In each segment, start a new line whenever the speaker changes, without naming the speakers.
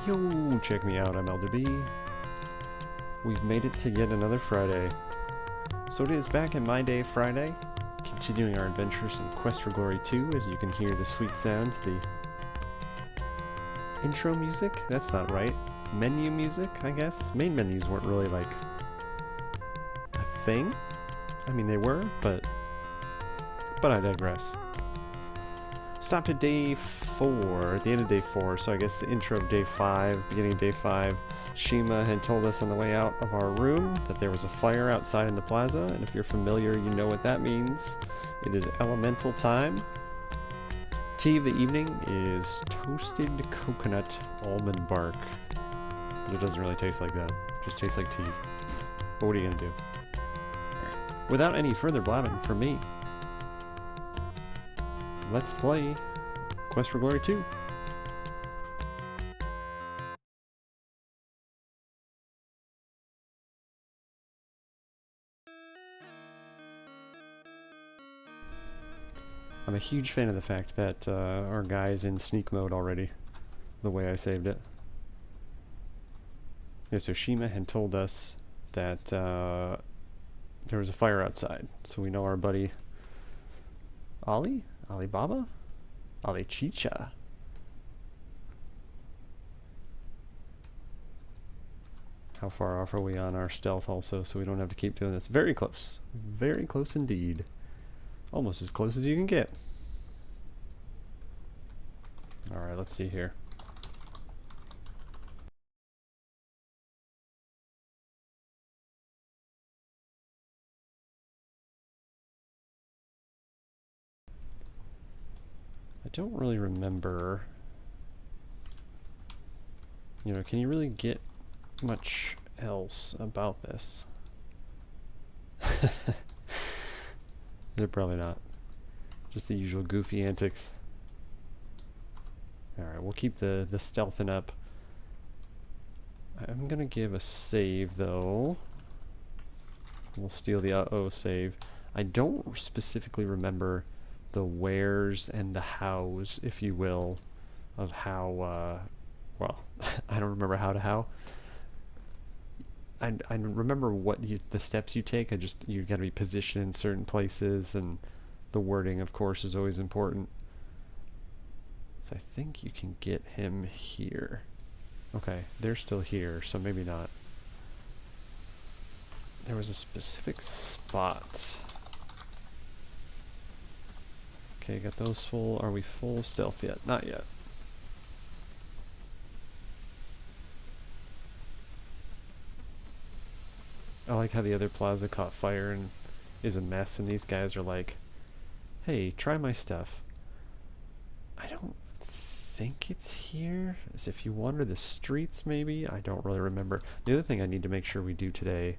Yo, check me out, I'm Elder B. We've made it to yet another Friday. So it is back in My Day Friday, continuing our adventures in Quest for Glory 2, as you can hear the sweet sounds, the intro music? That's not right. Menu music, I guess? Main menus weren't really like a thing. I mean, they were, but I digress. Stopped at day 4, at the end of day 4, so I guess the intro of day 5, beginning of day 5, Shima had told us on the way out of our room that there was a fire outside in the plaza, and if you're familiar, you know what that means. It is elemental time. Tea of the evening is toasted coconut almond bark. But it doesn't really taste like that. It just tastes like tea. But what are you gonna do? Without any further blabbing from me, let's play Quest for Glory 2. I'm a huge fan of the fact that our guy's in sneak mode already, the way I saved it. Yeah, so Shima had told us that there was a fire outside, so we know our buddy Alibaba? Ali Chicha. How far off are we on our stealth also, so we don't have to keep doing this? Very close. Very close indeed. Almost as close as you can get. Alright, let's see here. I don't really remember. You know, can you really get much else about this? They're probably not. Just the usual goofy antics. Alright, we'll keep the stealthing up. I'm gonna give a save though. We'll steal the uh-oh save. I don't specifically remember the wheres and the hows, if you will, of how, well, I don't remember how to how. I remember what the steps you take. You gotta be positioned in certain places, and the wording, of course, is always important. So I think you can get him here. Okay, they're still here, so maybe not. There was a specific spot. Okay, got those full. Are we full stealth yet? Not yet. I like how the other plaza caught fire and is a mess, and these guys are like, hey, try my stuff. I don't think it's here. As if you wander the streets, maybe? I don't really remember. The other thing I need to make sure we do today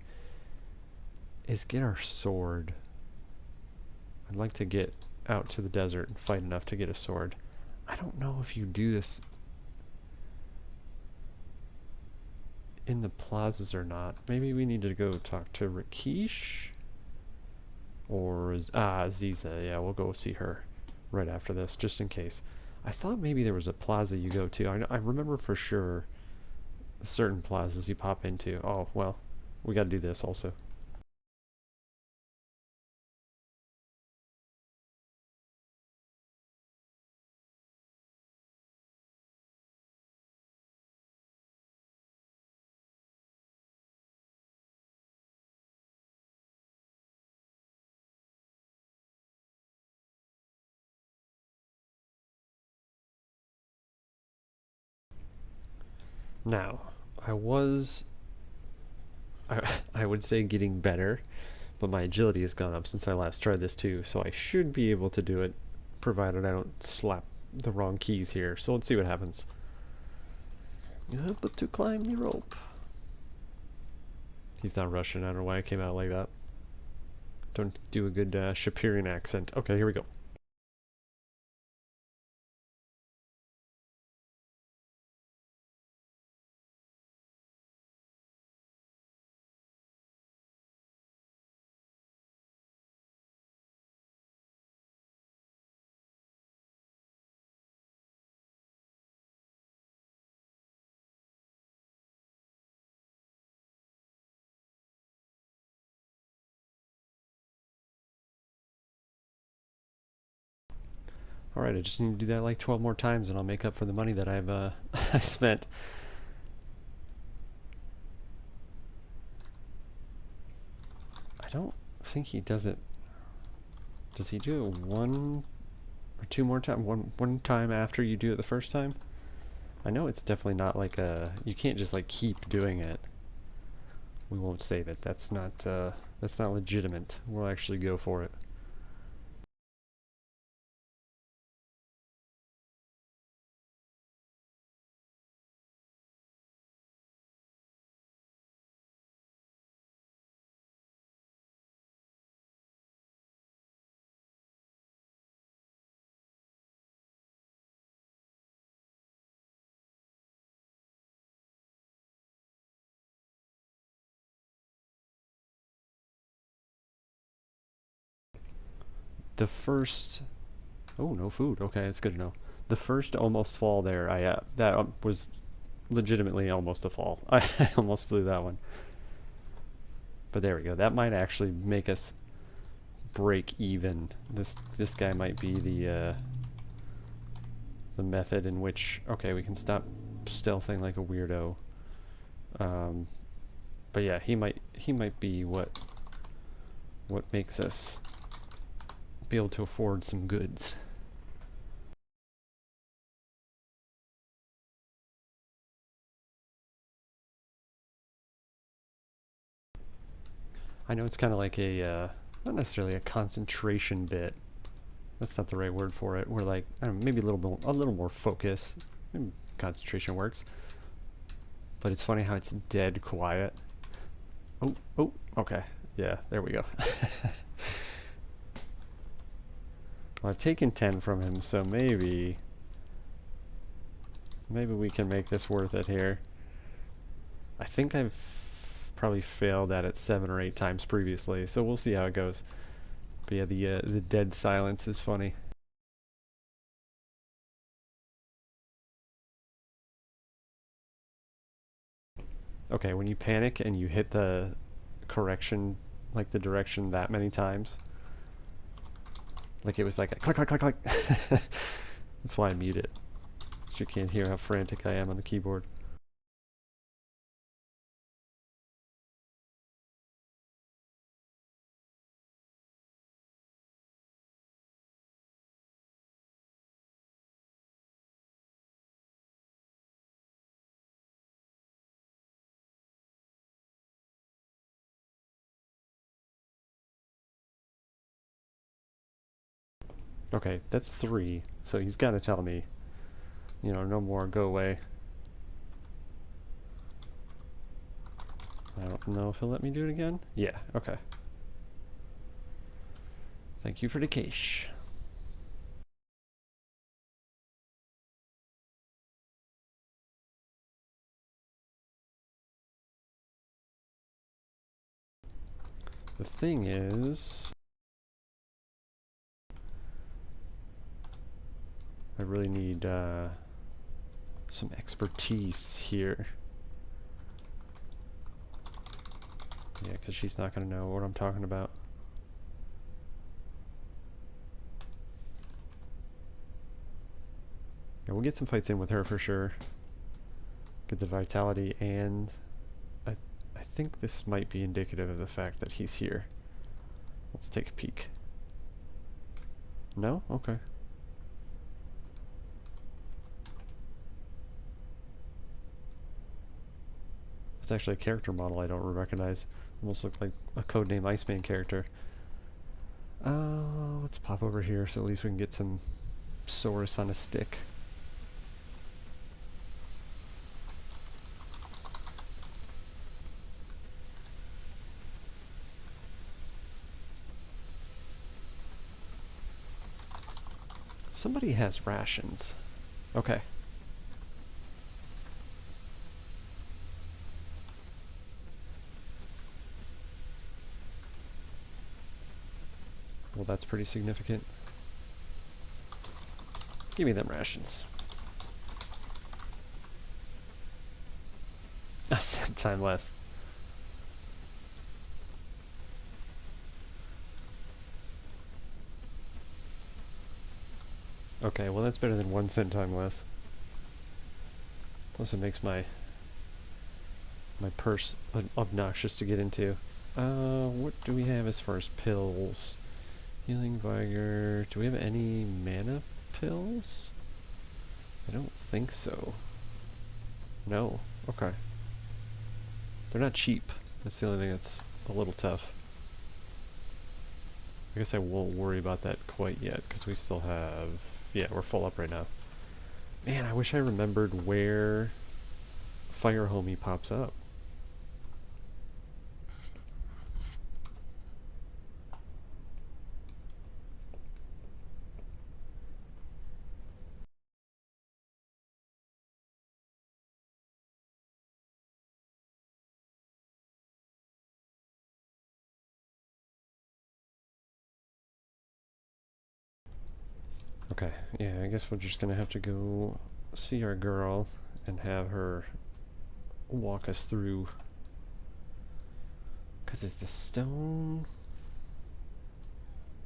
is get our sword. I'd like to get out to the desert and fight enough to get a sword. I don't know if you do this in the plazas or not. Maybe we need to go talk to Rakesh or Aziza. Yeah, we'll go see her right after this, just in case. I thought maybe there was a plaza you go to. I remember for sure certain plazas you pop into. Oh, well, we got to do this also. Now, I would say getting better, but my agility has gone up since I last tried this too, so I should be able to do it, provided I don't slap the wrong keys here. So let's see what happens. You have but to climb the rope. He's not Russian. I don't know why I came out like that. Don't do a good Shapeirian accent. Okay, here we go. Alright, I just need to do that like 12 more times and I'll make up for the money that I've I spent. I don't think he does it. Does he do it one or two more times? One time after you do it the first time? I know it's definitely not like a... You can't just like keep doing it. We won't save it. That's not legitimate. We'll actually go for it. The first... Oh, no food. Okay, that's good to know. The first almost fall there, that was legitimately almost a fall. I almost blew that one. But there we go. That might actually make us break even. This guy might be the method in which, okay, we can stop stealthing like a weirdo. But yeah, he might be what makes us be able to afford some goods. I know it's kind of like a, not necessarily a concentration bit. That's not the right word for it. We're like, I don't know, maybe a little more focus. Maybe concentration works. But it's funny how it's dead quiet. Oh, okay. Yeah, there we go. Well, I've taken 10 from him, so maybe we can make this worth it here. I think I've probably failed at it 7 or 8 times previously, so we'll see how it goes. But yeah, the dead silence is funny. Okay, when you panic and you hit the correction, like the direction that many times, like it was like a click, click, click, click. That's why I mute it, so you can't hear how frantic I am on the keyboard. Okay, that's 3, so he's got to tell me, you know, no more, go away. I don't know if he'll let me do it again. Yeah, okay. Thank you for the cash. The thing is, I really need some expertise here. Yeah, because she's not going to know what I'm talking about. Yeah, we'll get some fights in with her for sure. Get the vitality, and I think this might be indicative of the fact that he's here. Let's take a peek. No? Okay. It's actually a character model I don't recognize. Almost looked like a codename Iceman character. Let's pop over here so at least we can get some Saurus on a stick. Somebody has rations. Okay. Well, that's pretty significant. Give me them rations. A cent time less. Okay, well that's better than 1 cent time less. Plus it makes my purse obnoxious to get into. What do we have as far as pills? Healing Vigor. Do we have any mana pills? I don't think so. No. Okay. They're not cheap. That's the only thing that's a little tough. I guess I won't worry about that quite yet, because we still have... Yeah, we're full up right now. Man, I wish I remembered where Fire Homie pops up. Okay, yeah, I guess we're just gonna have to go see our girl and have her walk us through. Because it's the stone...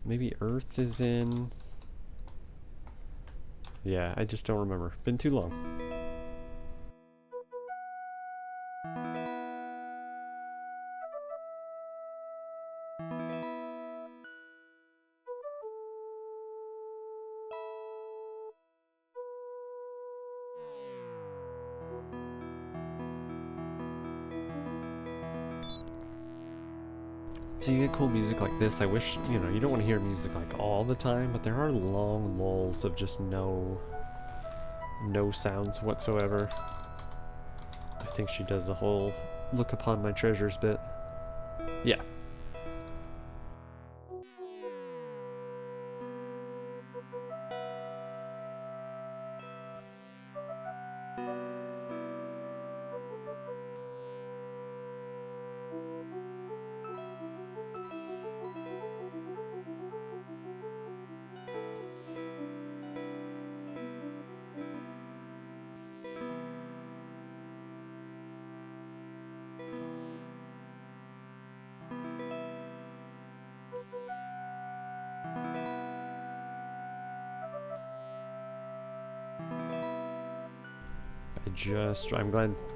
Maybe earth is in... Yeah, I just don't remember. Been too long. So you get cool music like this. I wish, you know, you don't want to hear music like all the time, but there are long lulls of just no sounds whatsoever. I think she does the whole look upon my treasures bit. Yeah.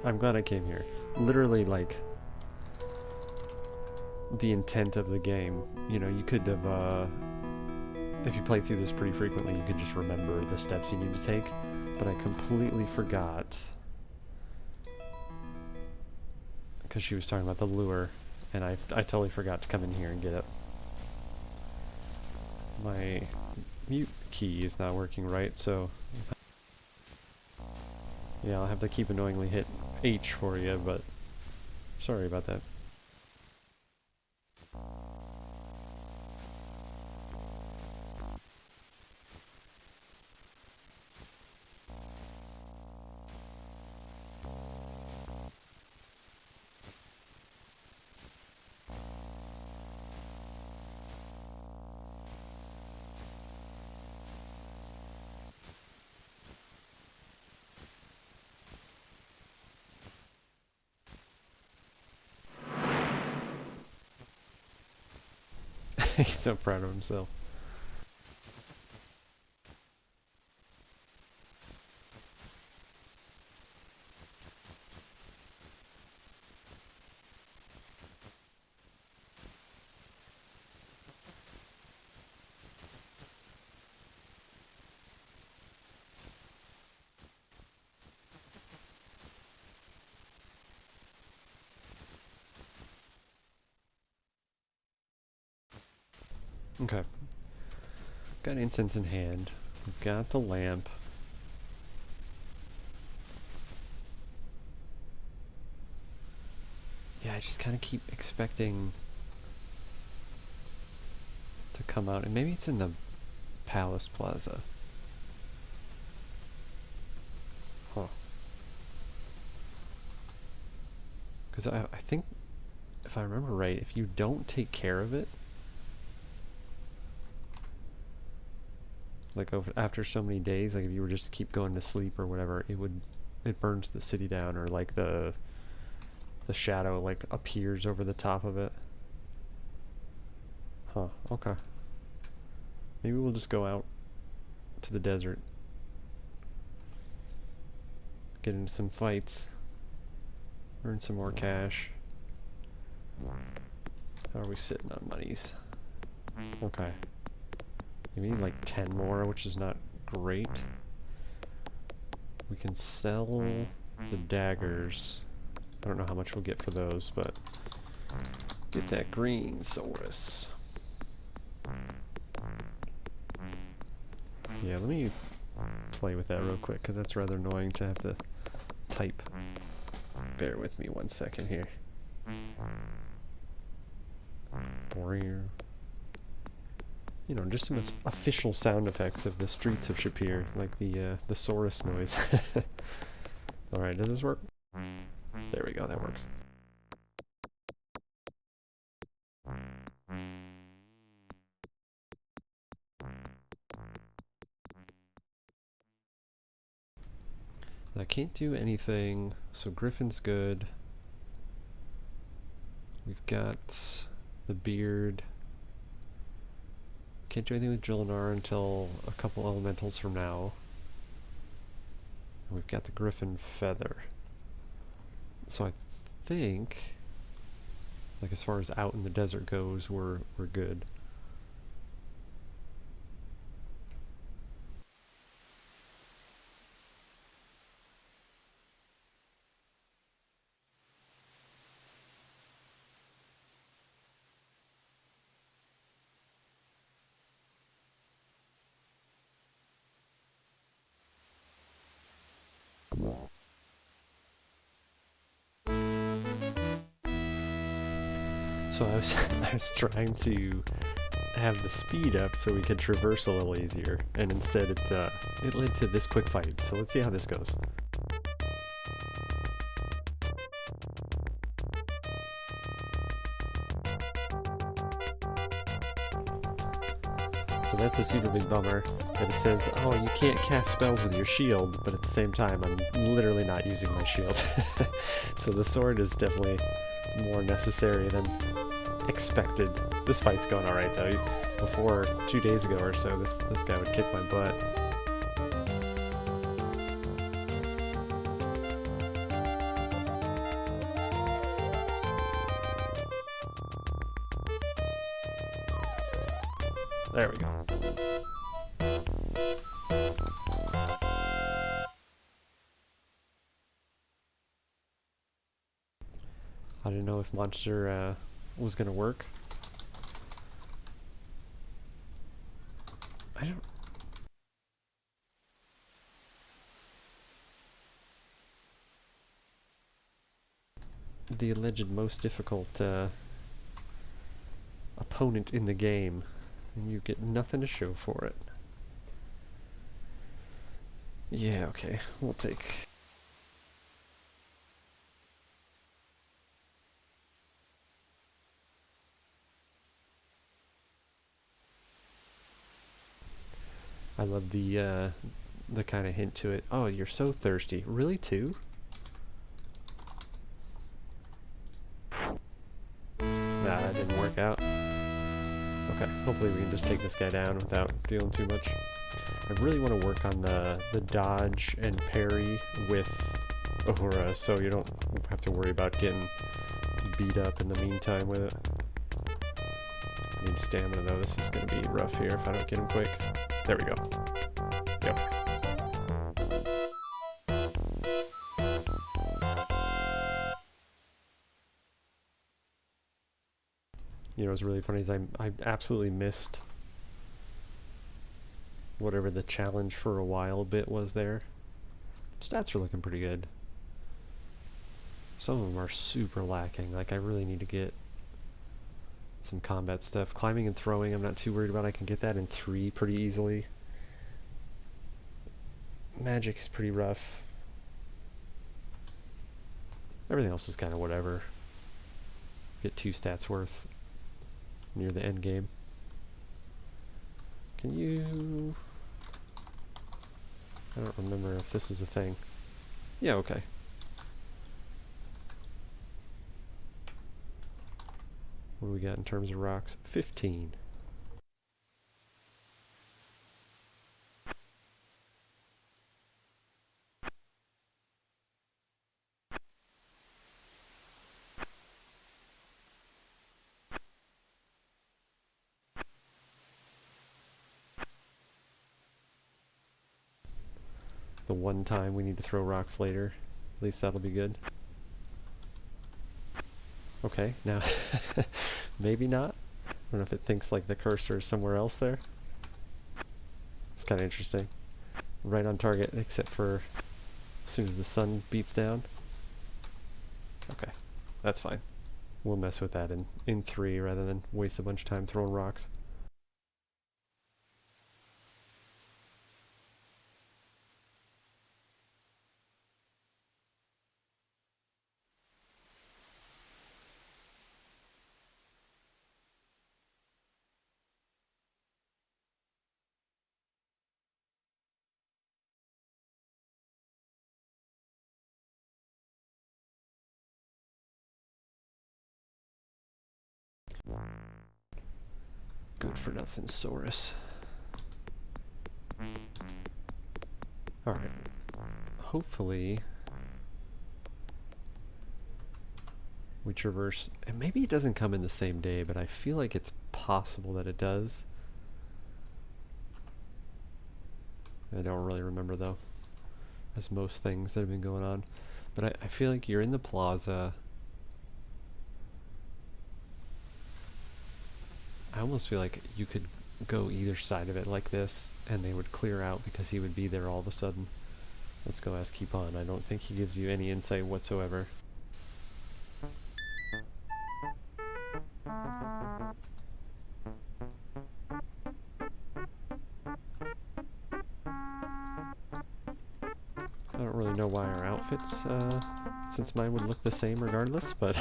I'm glad I came here. Literally, like, the intent of the game. You know, you could have, if you play through this pretty frequently, you could just remember the steps you need to take. But I completely forgot. Because she was talking about the lure, and I totally forgot to come in here and get it. My mute key is not working right, so... Yeah, I'll have to keep annoyingly hit H for you, but sorry about that. He's so proud of himself. Okay. Got incense in hand. We've got the lamp. Yeah, I just kind of keep expecting to come out. And maybe it's in the Palace Plaza. Huh. Because I think, if I remember right, if you don't take care of it, like after so many days, like if you were just to keep going to sleep or whatever, it burns the city down, or like the shadow like appears over the top of it. Huh, okay. Maybe we'll just go out to the desert. Get into some fights. Earn some more cash. How are we sitting on monies? Okay. We need like 10 more, which is not great. We can sell the daggers. I don't know how much we'll get for those, but get that green Saurus. Yeah, let me play with that real quick, because that's rather annoying to have to type. Bear with me 1 second here. You know, just some official sound effects of the streets of Shapeir, like the Saurus noise. Alright, does this work? There we go, that works. I can't do anything, so Griffin's good. We've got the beard. Can't do anything with Jolinar until a couple elementals from now. And we've got the Griffin feather. So I think, like as far as out in the desert goes, we're good. So I was trying to have the speed up so we could traverse a little easier, and instead it led to this quick fight. So let's see how this goes. So that's a super big bummer that it says, oh, you can't cast spells with your shield, but at the same time I'm literally not using my shield. So the sword is definitely more necessary than expected. This fight's going alright though. Before 2 days ago or so, this guy would kick my butt. There we go. I didn't know if Monster was gonna work. I don't... The alleged most difficult opponent in the game, and you get nothing to show for it. Yeah, okay, we'll take... I love the kind of hint to it. Oh, you're so thirsty. Really, too? Nah, that didn't work out. Okay, hopefully we can just take this guy down without dealing too much. I really want to work on the dodge and parry with Uhura, so you don't have to worry about getting beat up in the meantime with it. I need stamina though. This is going to be rough here if I don't get him quick. There we go. Yep. You know what's really funny is I absolutely missed whatever the challenge for a while bit was there. Stats are looking pretty good. Some of them are super lacking. Like, I really need to get some combat stuff. Climbing and throwing, I'm not too worried about. I can get that in 3 pretty easily. Magic is pretty rough. Everything else is kind of whatever. Get 2 stats worth near the end game. Can you... I don't remember if this is a thing. Yeah, okay. What do we got in terms of rocks? 15. the one time we need to throw rocks later. At least that'll be good. Okay, now maybe not. I don't know if it thinks like the cursor is somewhere else there. It's kind of interesting. Right on target, except for as soon as the sun beats down. Okay, that's fine. We'll mess with that in 3 rather than waste a bunch of time throwing rocks. Good for nothing, Saurus. Alright. Hopefully we traverse, and maybe it doesn't come in the same day, but I feel like it's possible that it does. I don't really remember though, as most things that have been going on. But I feel like you're in the plaza. I almost feel like you could go either side of it like this, and they would clear out because he would be there all of a sudden. Let's go ask Keepon. I don't think he gives you any insight whatsoever. I don't really know why our outfits, since mine would look the same regardless, but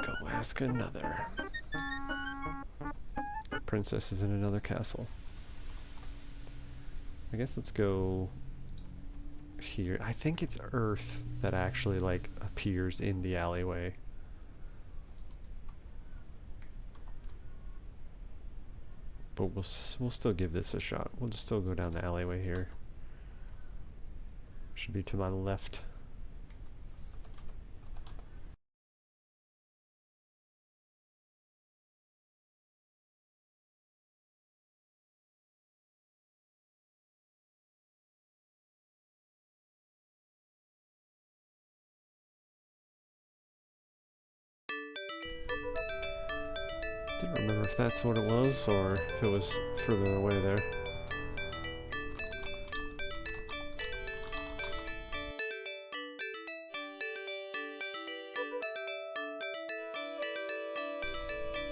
go ask another. Princess is in another castle. I guess let's go here. I think it's Earth that actually like appears in the alleyway. But we'll still give this a shot. We'll just still go down the alleyway here. Should be to my left. Didn't remember if that's what it was or if it was further away there.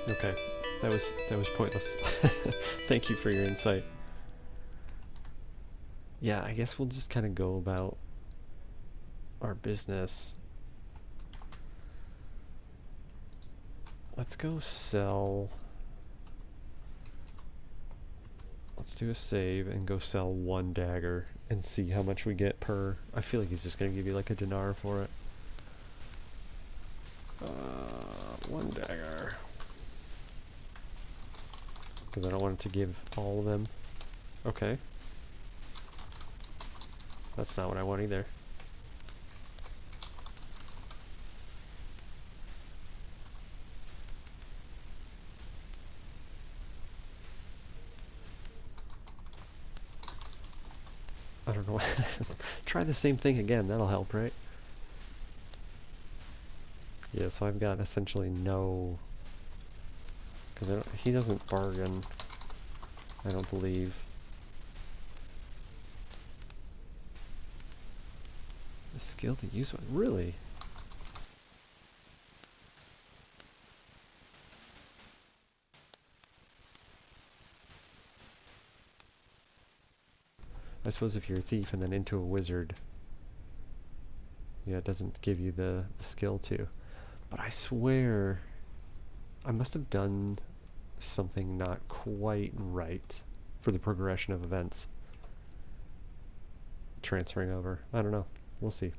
Okay, that was pointless. Thank you for your insight. Yeah, I guess we'll just kind of go about our business. Let's go sell. Let's do a save and go sell 1 dagger and see how much we get per. I feel like he's just gonna give you like a dinar for it. 1 dagger. Because I don't want it to give all of them. Okay. That's not what I want either. I don't know. Try the same thing again. That'll help, right? Yeah, so I've got essentially no... Because he doesn't bargain, I don't believe. The skill to use one? Really? I suppose if you're a thief and then into a wizard, yeah, it doesn't give you the skill to. But I swear, I must have done something not quite right for the progression of events. Transferring over. I don't know. We'll see.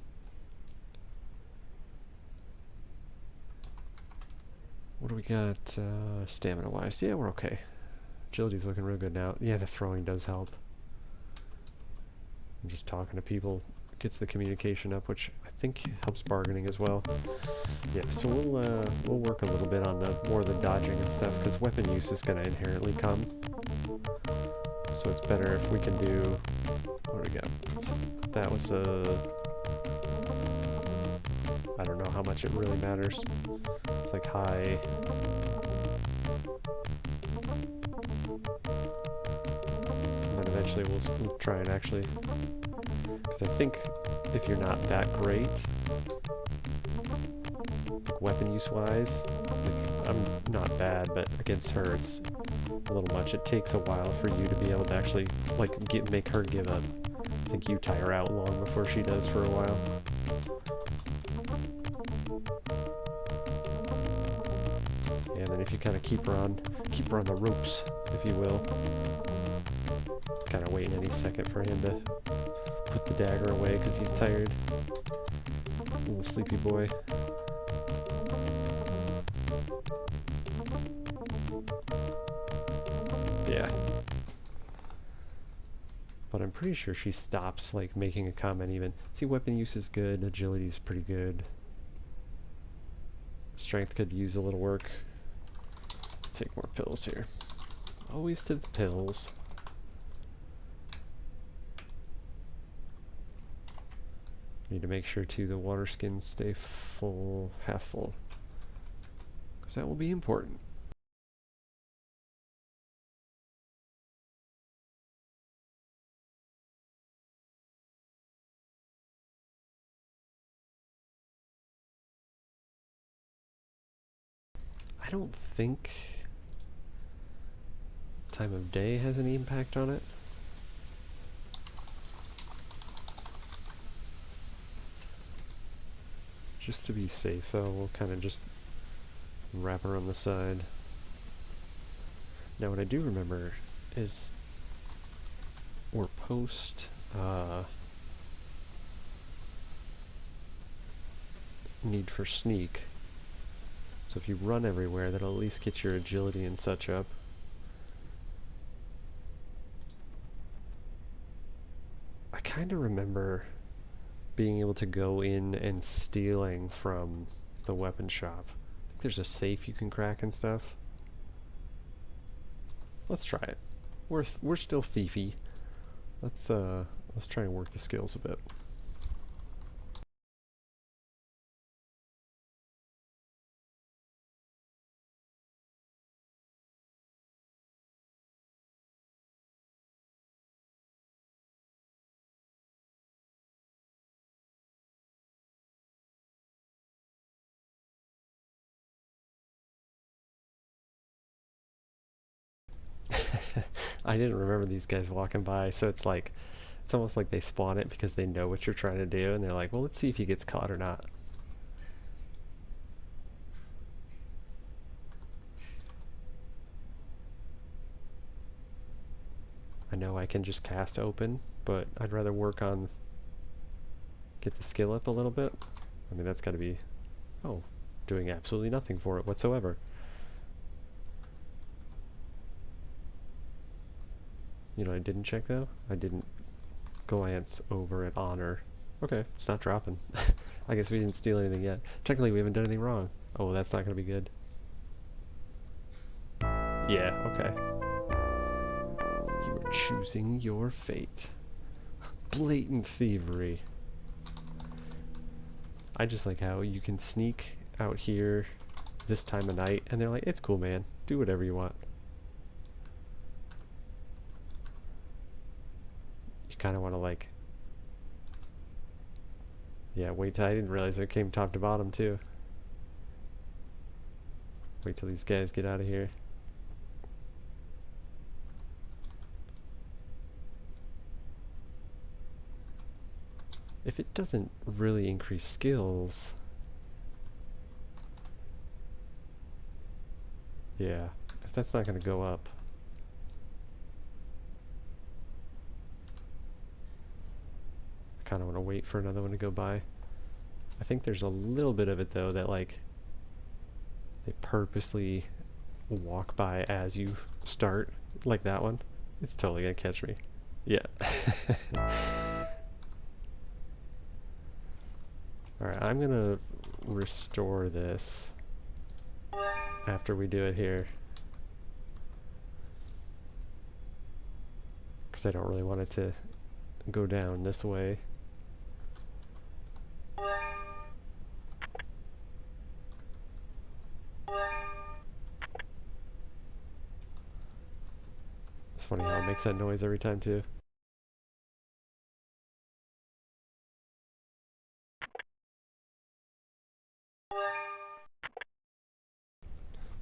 What do we got stamina-wise? Yeah, we're okay. Agility's looking real good now. Yeah, the throwing does help. I'm just talking to people gets the communication up, which I think helps bargaining as well. Yeah, so we'll work a little bit on the more the dodging and stuff, because weapon use is going to inherently come. So it's better if we can do... What do we got? So that was I don't know how much it really matters. It's like high... And then eventually we'll try and actually... Because I think if you're not that great, like weapon use wise, like I'm not bad, but against her it's a little much. It takes a while for you to be able to actually like make her give up. I think you tire her out long before she does for a while. And then if you kind of keep her on the ropes, if you will, kind of waiting any second for him to put the dagger away because he's tired. Little sleepy boy. Yeah. But I'm pretty sure she stops like making a comment even. See, weapon use is good, agility is pretty good. Strength could use a little work. Take more pills here. Always to the pills. Need to make sure too the water skins stay full, half full, because that will be important. I don't think time of day has any impact on it. Just to be safe though, we'll kind of just wrap her on the side. Now what I do remember is we're post need for sneak. So if you run everywhere, that'll at least get your agility and such up. I kind of remember being able to go in and stealing from the weapon shop. I think there's a safe you can crack and stuff. Let's try it. We're still thiefy. Let's try and work the skills a bit. I didn't remember these guys walking by, so it's like, it's almost like they spawn it because they know what you're trying to do, and they're like, well, let's see if he gets caught or not. I know I can just cast open, but I'd rather work on, get the skill up a little bit. I mean, that's got to be, oh, doing absolutely nothing for it whatsoever. You know, I didn't check though. I didn't glance over at honor. Okay, it's not dropping. I guess we didn't steal anything yet. Technically, we haven't done anything wrong. Oh, that's not going to be good. Yeah, okay. You are choosing your fate. Blatant thievery. I just like how you can sneak out here this time of night, and they're like, it's cool, man. Do whatever you want. Kind of want to like, yeah, wait till, I didn't realize it came top to bottom too. Wait till these guys get out of here. If it doesn't really increase skills, yeah, if that's not going to go up, kind of want to wait for another one to go by. I think there's a little bit of it though that like they purposely walk by as you start, like that one. It's totally gonna catch me. Yeah. Alright, I'm gonna restore this after we do it here. Because I don't really want it to go down this way. It's funny how it makes that noise every time too.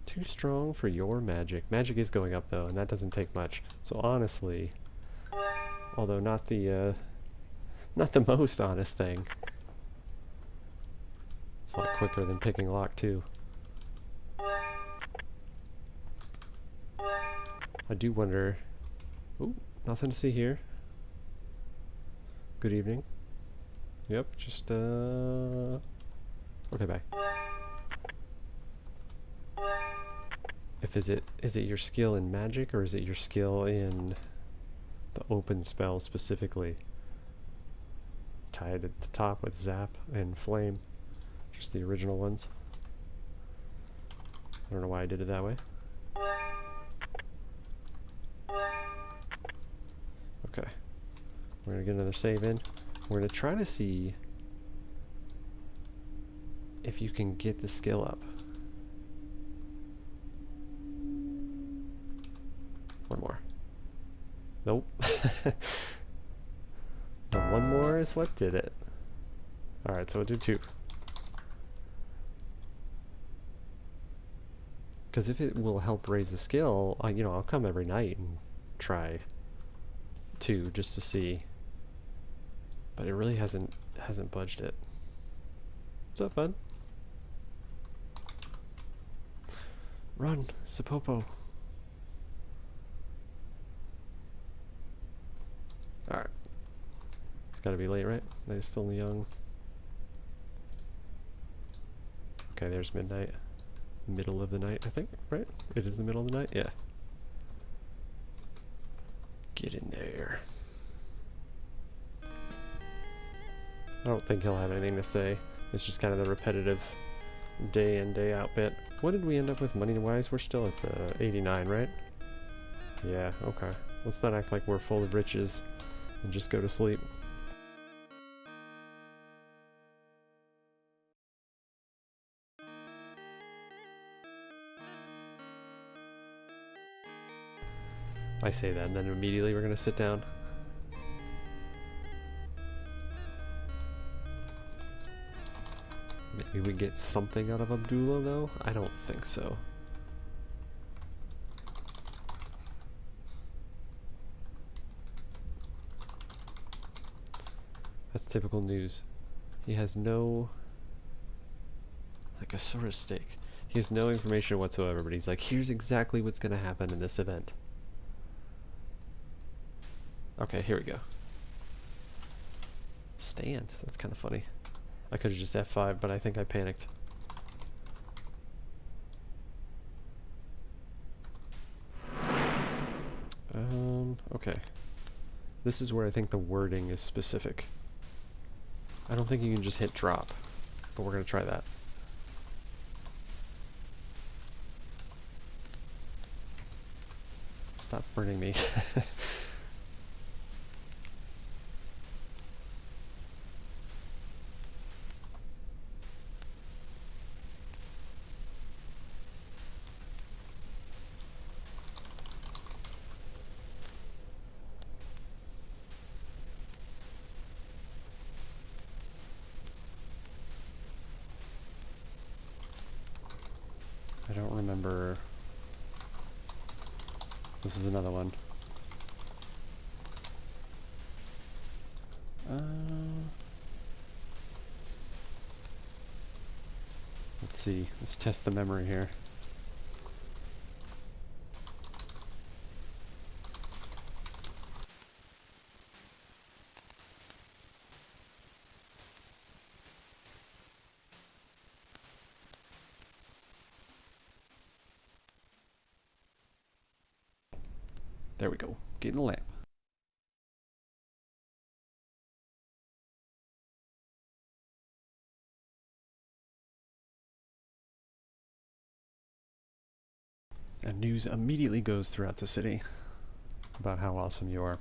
Too strong for your magic. Magic is going up though, and that doesn't take much. So honestly, although not the most honest thing, it's a lot quicker than picking lock too. I do wonder. Ooh, nothing to see here. Good evening. Yep, just okay, bye. Is it your skill in magic or is it your skill in the open spell specifically? Tied at the top with zap and flame. Just the original ones. I don't know why I did it that way. Okay. We're gonna get another save in. We're gonna try to see if you can get the skill up. One more. Nope. The one more is what did it. Alright, so we'll do two. Because if it will help raise the skill, you know, I'll come every night and try two just to see. But it really hasn't budged it. What's up, bud? Run, Sapopo. Alright. It's gotta be late, right? They're still young. Okay, there's midnight. Middle of the night, I think, right? It is the middle of the night? Yeah. Get in there. I don't think he'll have anything to say. It's just kind of the repetitive day in, day out bit. What did we end up with money-wise? We're still at the 89, right? Yeah, okay. Let's not act like we're full of riches and just go to sleep. I say that and then immediately we're gonna sit down. Maybe we get something out of Abdullah though? I don't think so. That's typical news. He has no... like a sort of stake. He has no information whatsoever, but he's like, here's exactly what's gonna happen in this event. Okay, here we go. Stand. That's kind of funny. I could have just F5, but I think I panicked. Okay. This is where I think the wording is specific. I don't think you can just hit drop, but we're going to try that. Stop burning me. I don't remember. This is another one. Let's see. Let's test the memory here. There we go. Get in the lamp. news immediately goes throughout the city about how awesome you are.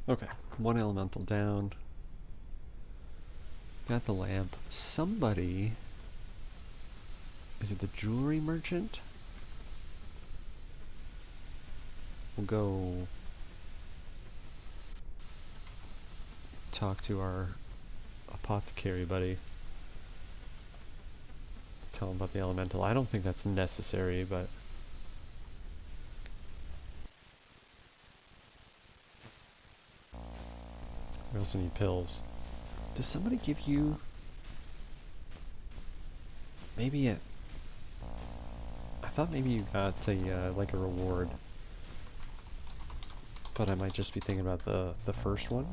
Okay, one elemental down. Got the lamp. Somebody... Is it the jewelry merchant? We'll go talk to our apothecary buddy. Tell him about the elemental. I don't think that's necessary, but... We also need pills. Does somebody give you... Maybe a... I thought maybe you got a, like a reward. But I might just be thinking about the first one.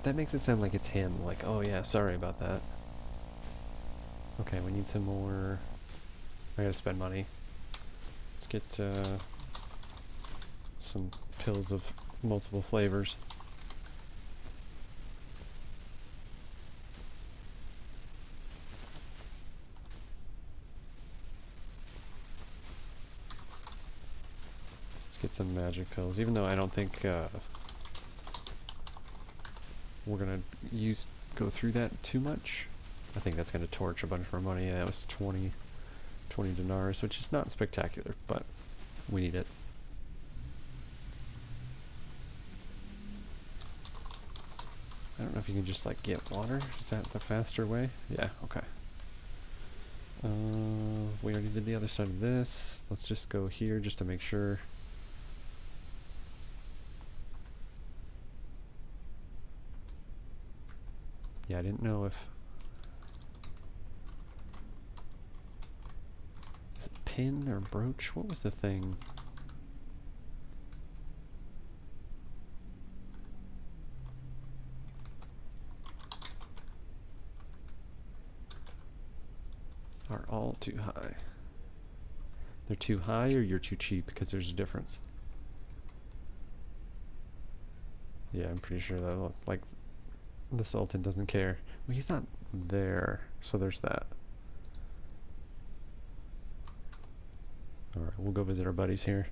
That makes it sound like it's him, like, oh yeah, sorry about that. Okay, we need some more... I gotta spend money. Let's get some pills of multiple flavors. Let's get some magic pills, even though I don't think... we're gonna go through that too much. I think that's gonna torch a bunch of our money. Yeah, it was 20 dinars, which is not spectacular, but we need it. I don't know if you can just like get water. Is that the faster way? Yeah, okay. We already did the other side of this. Let's just go here just to make sure. Yeah, I didn't know if... Is it pin or brooch? What was the thing? Are all too high. They're too high or you're too cheap, because there's a difference. Yeah, I'm pretty sure that, like, the Sultan doesn't care. Well, he's not there, so there's that. Alright, we'll go visit our buddies here.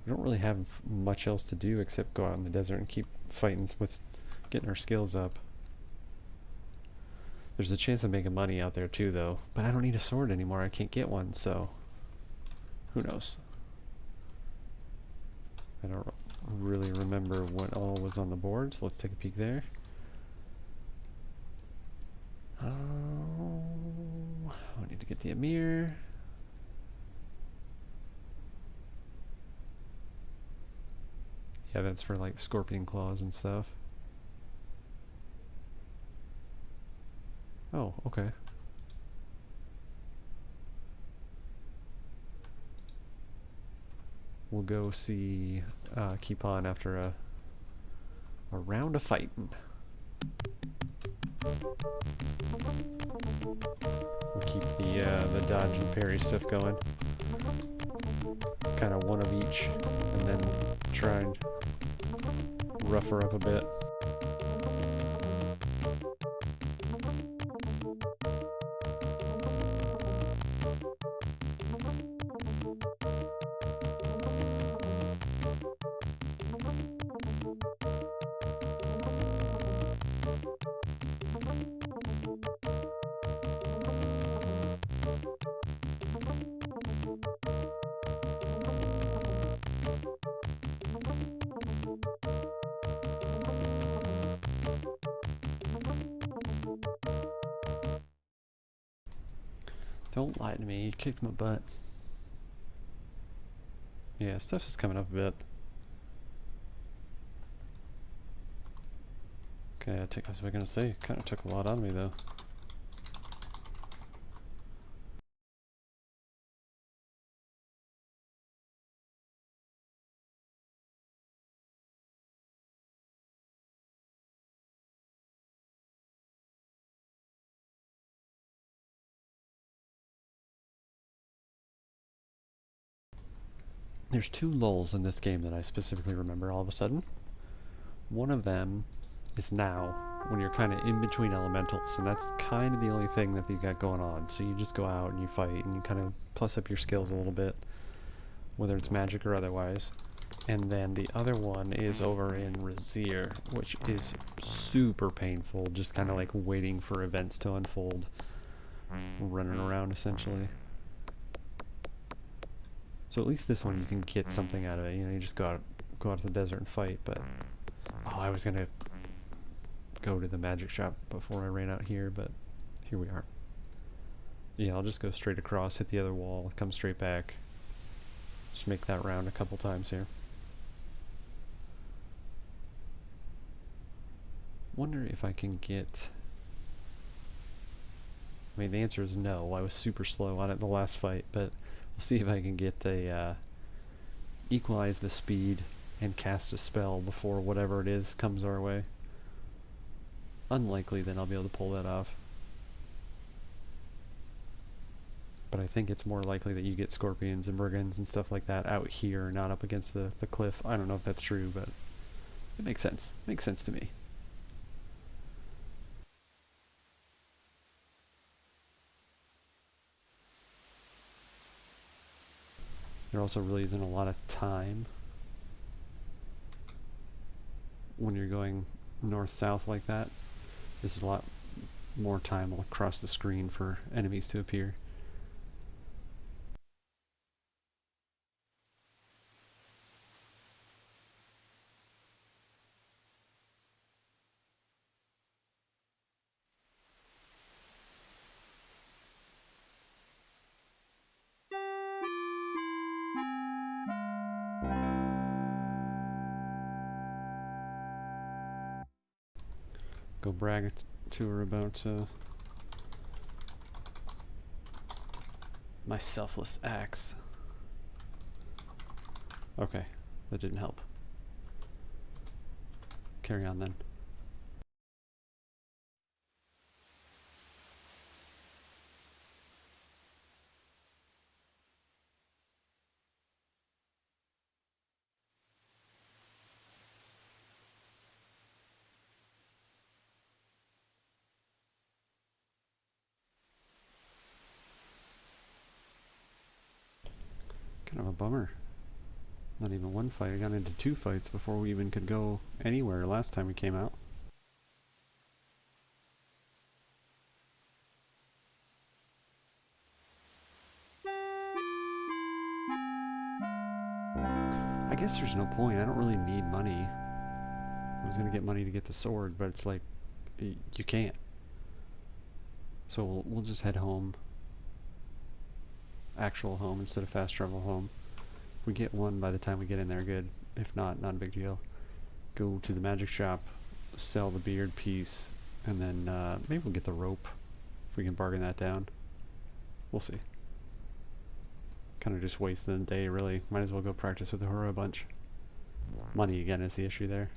We don't really have much else to do except go out in the desert and keep fighting with getting our skills up. There's a chance of making money out there too, though. But I don't need a sword anymore. I can't get one, so... Who knows? I don't really remember what all was on the board, so let's take a peek there. Oh, I need to get the Emir. Yeah, that's for like scorpion claws and stuff. Oh, okay. We'll go see keep on after a round of fighting. We'll keep the dodge and parry stuff going. Kind of one of each, and then try and rough her up a bit. Don't lie to me, you kicked my butt. Yeah, stuff is coming up a bit. Okay, I was gonna say, kind of took a lot out of me though. There's two lulls in this game that I specifically remember all of a sudden. One of them is now, when you're kind of in between elementals, and that's kind of the only thing that you got going on. So you just go out and you fight, and you kind of plus up your skills a little bit, whether it's magic or otherwise. And then the other one is over in Razir, which is super painful, just kind of like waiting for events to unfold, running around essentially. So at least this one you can get something out of it. You know, you just go out to the desert and fight. But oh, I was gonna go to the magic shop before I ran out here, but here we are. Yeah, I'll just go straight across, hit the other wall, come straight back. Just make that round a couple times here. Wonder if I can get... I mean, the answer is no. I was super slow on it the last fight, but we'll see if I can get a equalize the speed and cast a spell before whatever it is comes our way. Unlikely that I'll be able to pull that off. But I think it's more likely that you get scorpions and brigands and stuff like that out here, not up against the cliff. I don't know if that's true, but it makes sense. It makes sense to me. There also really isn't a lot of time when you're going north-south like that. This is a lot more time across the screen for enemies to appear. Go brag to her about my selfless acts. Okay, that didn't help. Carry on then. Kind of a bummer. Not even one fight. I got into 2 fights before we even could go anywhere last time we came out. I guess there's no point. I don't really need money. I was gonna get money to get the sword, but it's like, you can't. So we'll just head home. Actual home instead of fast travel home. If we get one by the time we get in there, good. If not, not a big deal. Go to the magic shop, sell the beard piece, and then maybe we'll get the rope if we can bargain that down. We'll see. Kind of just wasting the day, really. Might as well go practice with the Hura a bunch. Money again is the issue there.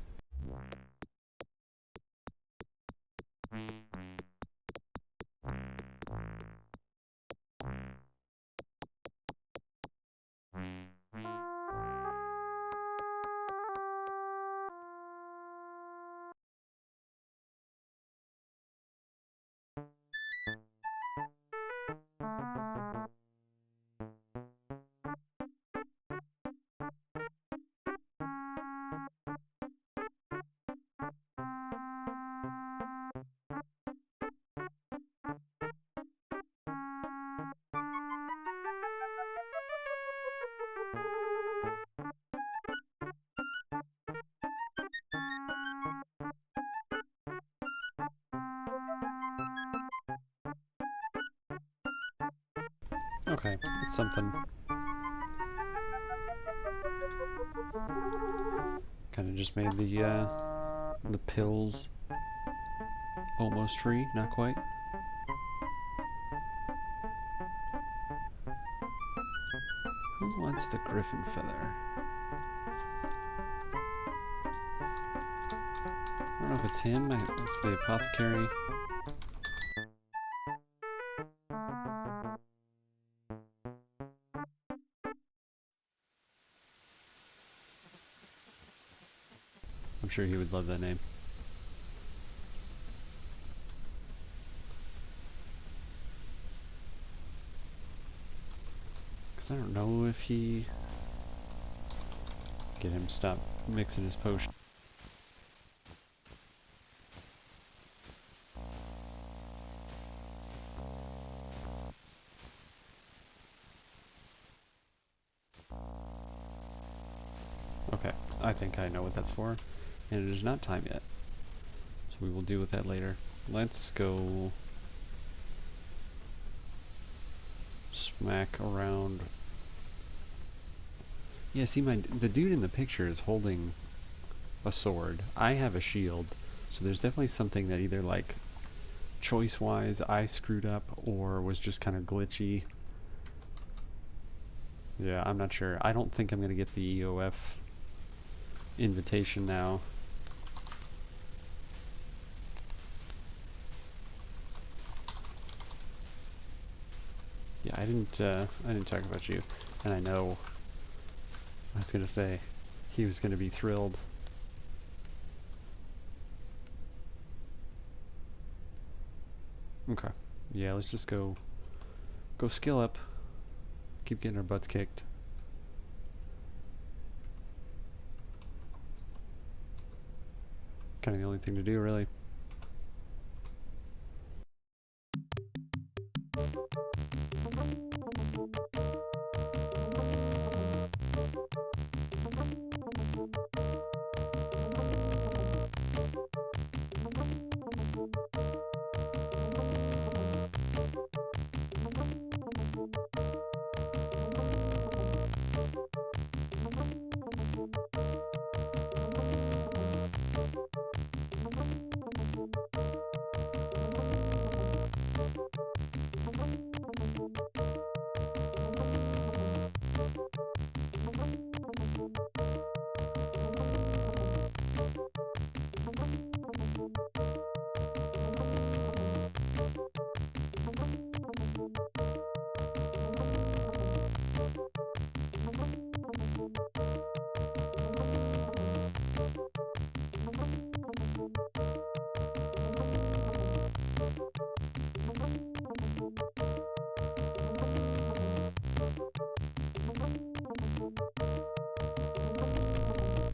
Okay, it's something. Kind of just made the pills almost free, not quite. Who wants the griffin feather? I don't know if it's him. It's the apothecary. I'm sure he would love that name. Because I don't know if he... Get him to stop mixing his potion. Okay, I think I know what that's for. And it is not time yet. So we will deal with that later. Let's go smack around. Yeah, see, the dude in the picture is holding a sword. I have a shield. So there's definitely something that either, like, choice-wise I screwed up or was just kind of glitchy. Yeah, I'm not sure. I don't think I'm going to get the EOF invitation now. Yeah, I didn't talk about you, and I know. I was gonna say he was gonna be thrilled. Okay, yeah, let's just go skill up. Keep getting our butts kicked. Kind of the only thing to do, really.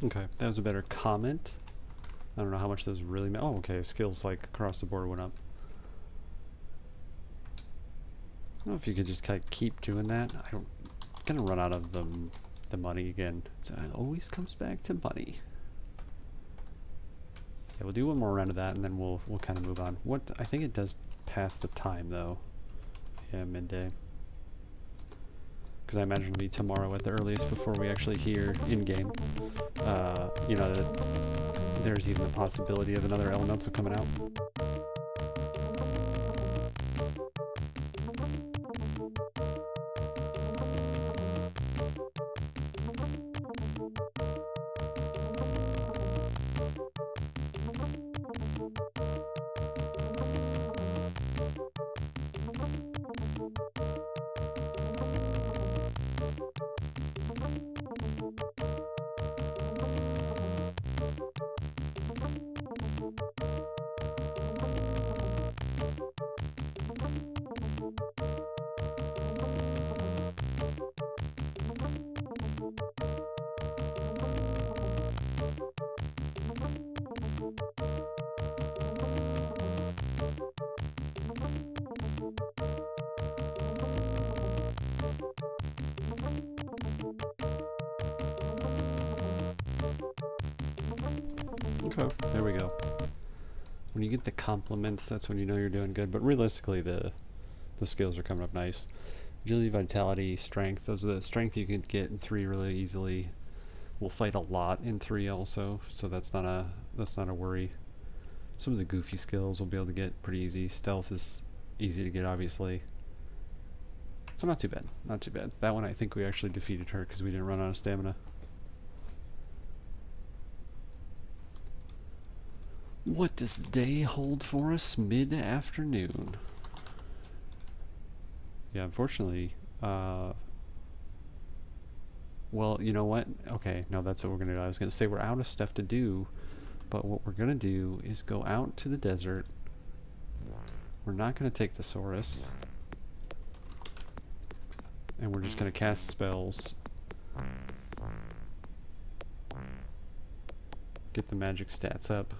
Okay, that was a better comment. I don't know how much those really oh, okay, skills like across the board went up. I don't know if you could just kind of keep doing that. I'm gonna run out of the money again. So it always comes back to money. Yeah, we'll do one more round of that and then we'll kind of move on. What I think it does pass the time though. Yeah, midday. Because I imagine it'll be tomorrow at the earliest before we actually hear in-game. You know, that there's even the possibility of another elemental coming out. Okay, there we go. When you get the compliments, that's when you know you're doing good. But realistically, the skills are coming up nice. Agility, vitality, strength. Those are the strength you can get in 3 really easily. We'll fight a lot in 3 also, so that's not a worry. Some of the goofy skills we'll be able to get pretty easy. Stealth is easy to get, obviously. So not too bad. Not too bad. That one I think we actually defeated her because we didn't run out of stamina. What does the day hold for us mid-afternoon? Yeah, unfortunately, well, you know what? Okay, no, that's what we're going to do. I was going to say we're out of stuff to do, but what we're going to do is go out to the desert. We're not going to take the Saurus. And we're just going to cast spells. Get the magic stats up.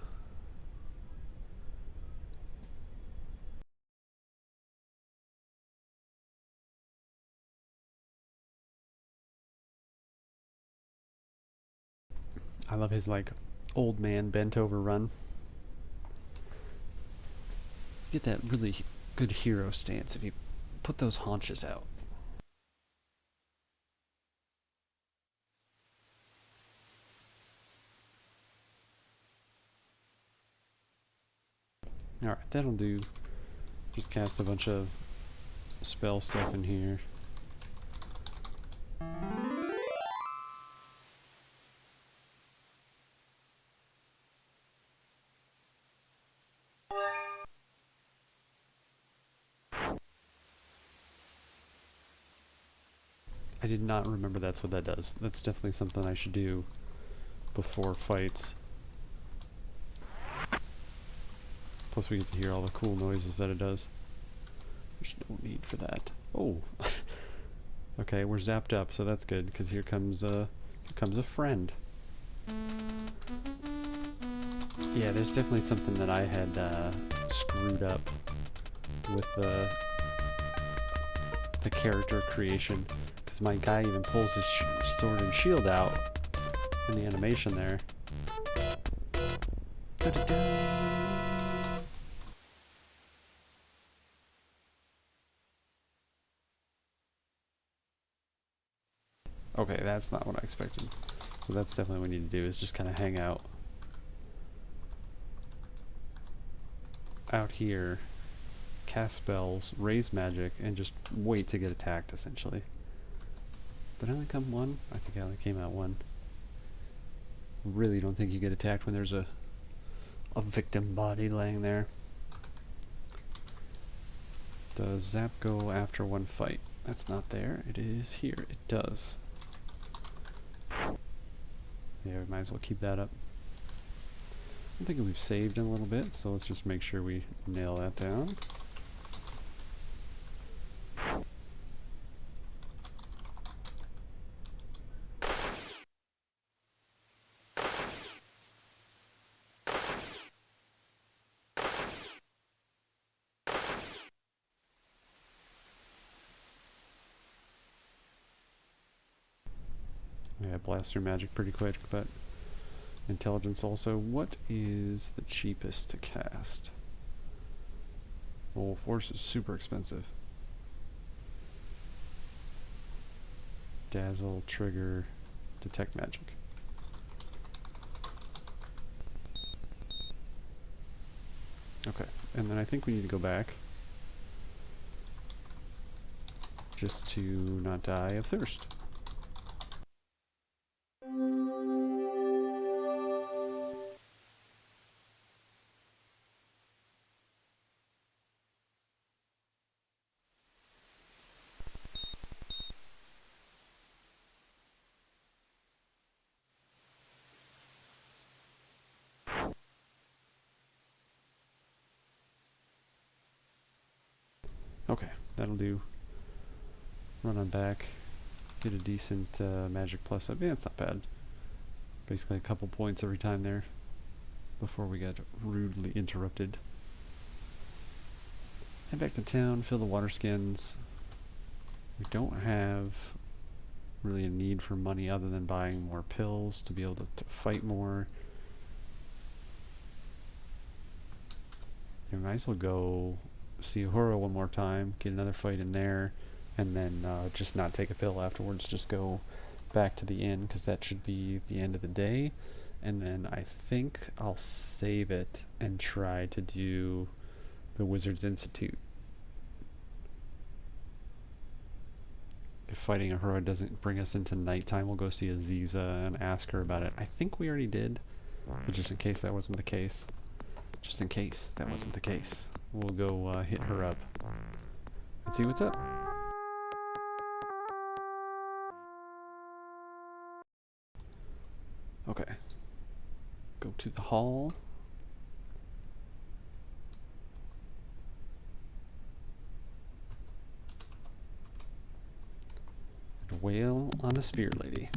I love his, like, old man bent over run. Get that really good hero stance if you put those haunches out. Alright, that'll do. Just cast a bunch of spell stuff in here. I did not remember that's what that does. That's definitely something I should do before fights. Plus we get to hear all the cool noises that it does. There's no need for that. Oh! Okay, we're zapped up, so that's good, because here comes a friend. Yeah, there's definitely something that I had screwed up with the character creation. Because my guy even pulls his sword and shield out in the animation there. Okay, that's not what I expected. So that's definitely what we need to do, is just kind of hang out here, cast spells, raise magic, and just wait to get attacked, essentially. Did I only come one? I think I only came out one. Really don't think you get attacked when there's a victim body laying there. Does zap go after one fight? That's not there. It is here. It does. Yeah, we might as well keep that up. I'm thinking we've saved in a little bit, so let's just make sure we nail that down. Yeah, blast through magic pretty quick, but intelligence also. What is the cheapest to cast? Well, force is super expensive. Dazzle, trigger, detect magic. Okay, and then I think we need to go back just to not die of thirst. Okay, that'll do. Run on back, get a decent magic plus up. Yeah, it's not bad. Basically a couple points every time there before we get rudely interrupted. Head back to town, fill the water skins. We don't have really a need for money other than buying more pills to be able to fight more. We might as well go see Uhura one more time, get another fight in there, and then just not take a pill afterwards. Just go back to the inn because that should be the end of the day. And then I think I'll save it and try to do the Wizards Institute. If fighting Ahura doesn't bring us into nighttime, we'll go see Aziza and ask her about it. I think we already did, but just in case that wasn't the case. Just in case that wasn't the case. We'll go hit her up and see what's up. Okay. Go to the hall. And wail on a spear lady.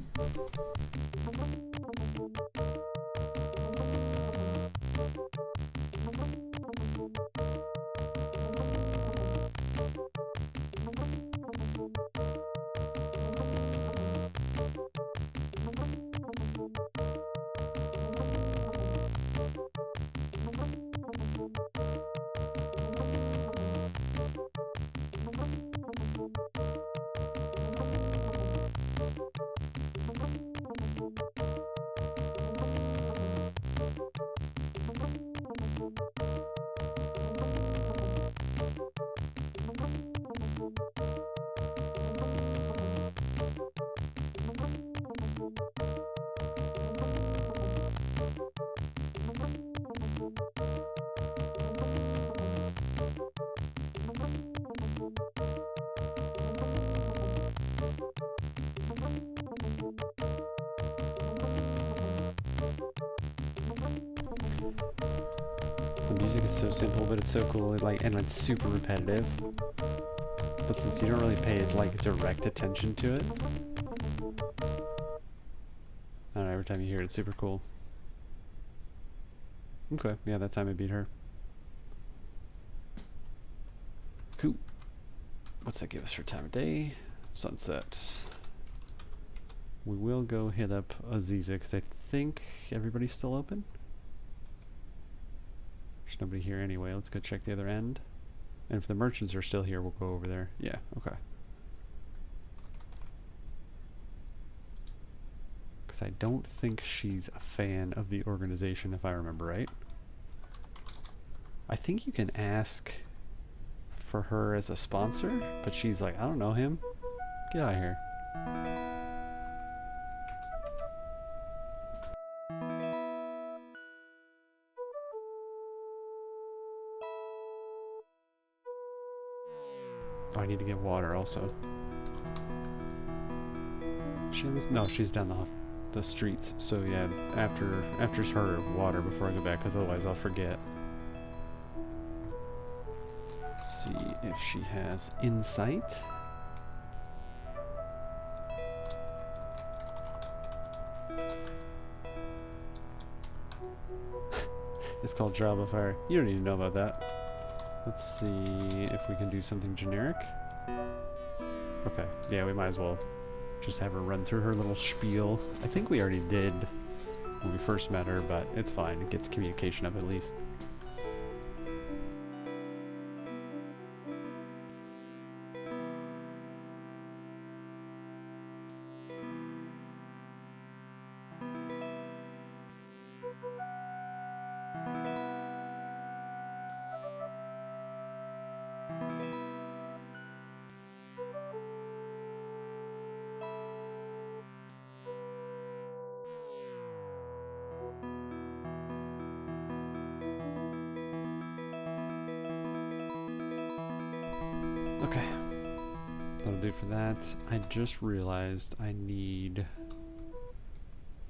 The music is so simple, but it's so cool. And it's super repetitive. But since you don't really pay like direct attention to it, I don't know, every time you hear it, it's super cool. Okay, yeah, that time I beat her. Cool. What's that give us for time of day? Sunset. We will go hit up Aziza because I think everybody's still open. There's nobody here anyway. Let's go check the other end. And if the merchants are still here, we'll go over there. Yeah, okay. Because I don't think she's a fan of the organization, if I remember right. I think you can ask for her as a sponsor, but she's like, I don't know him. Get out of here. Oh, I need to get water also. She on this? No, she's down the streets. So yeah, after's her water before I go back, because otherwise I'll forget. Let's see if she has insight. It's called Trial by Fire. You don't need to know about that. Let's see if we can do something generic. Okay, yeah, we might as well just have her run through her little spiel. I think we already did when we first met her, but it's fine. It gets communication up at least. Okay, that'll do for that. I just realized I need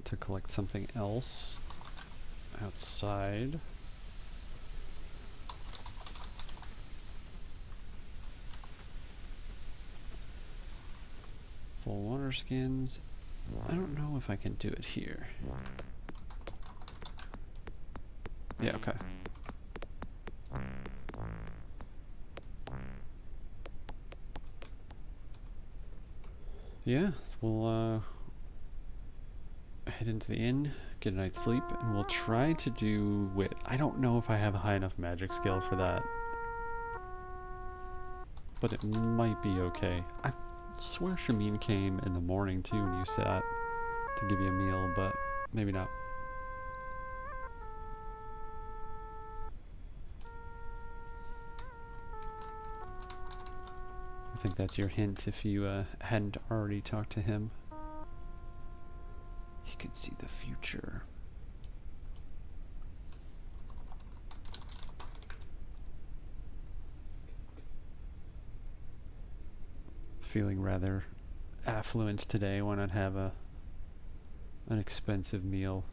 to collect something else outside. Full water skins. I don't know if I can do it here. Yeah, okay. Yeah, we'll head into the inn, get a night's sleep, and we'll try to do wit. I don't know if I have a high enough magic skill for that, but it might be okay.
swear Shamin came in the morning too when you sat to give you a meal, but maybe not. I think that's your hint if you hadn't already talked to him. He could see the future. Feeling rather affluent today. Why not have an expensive meal?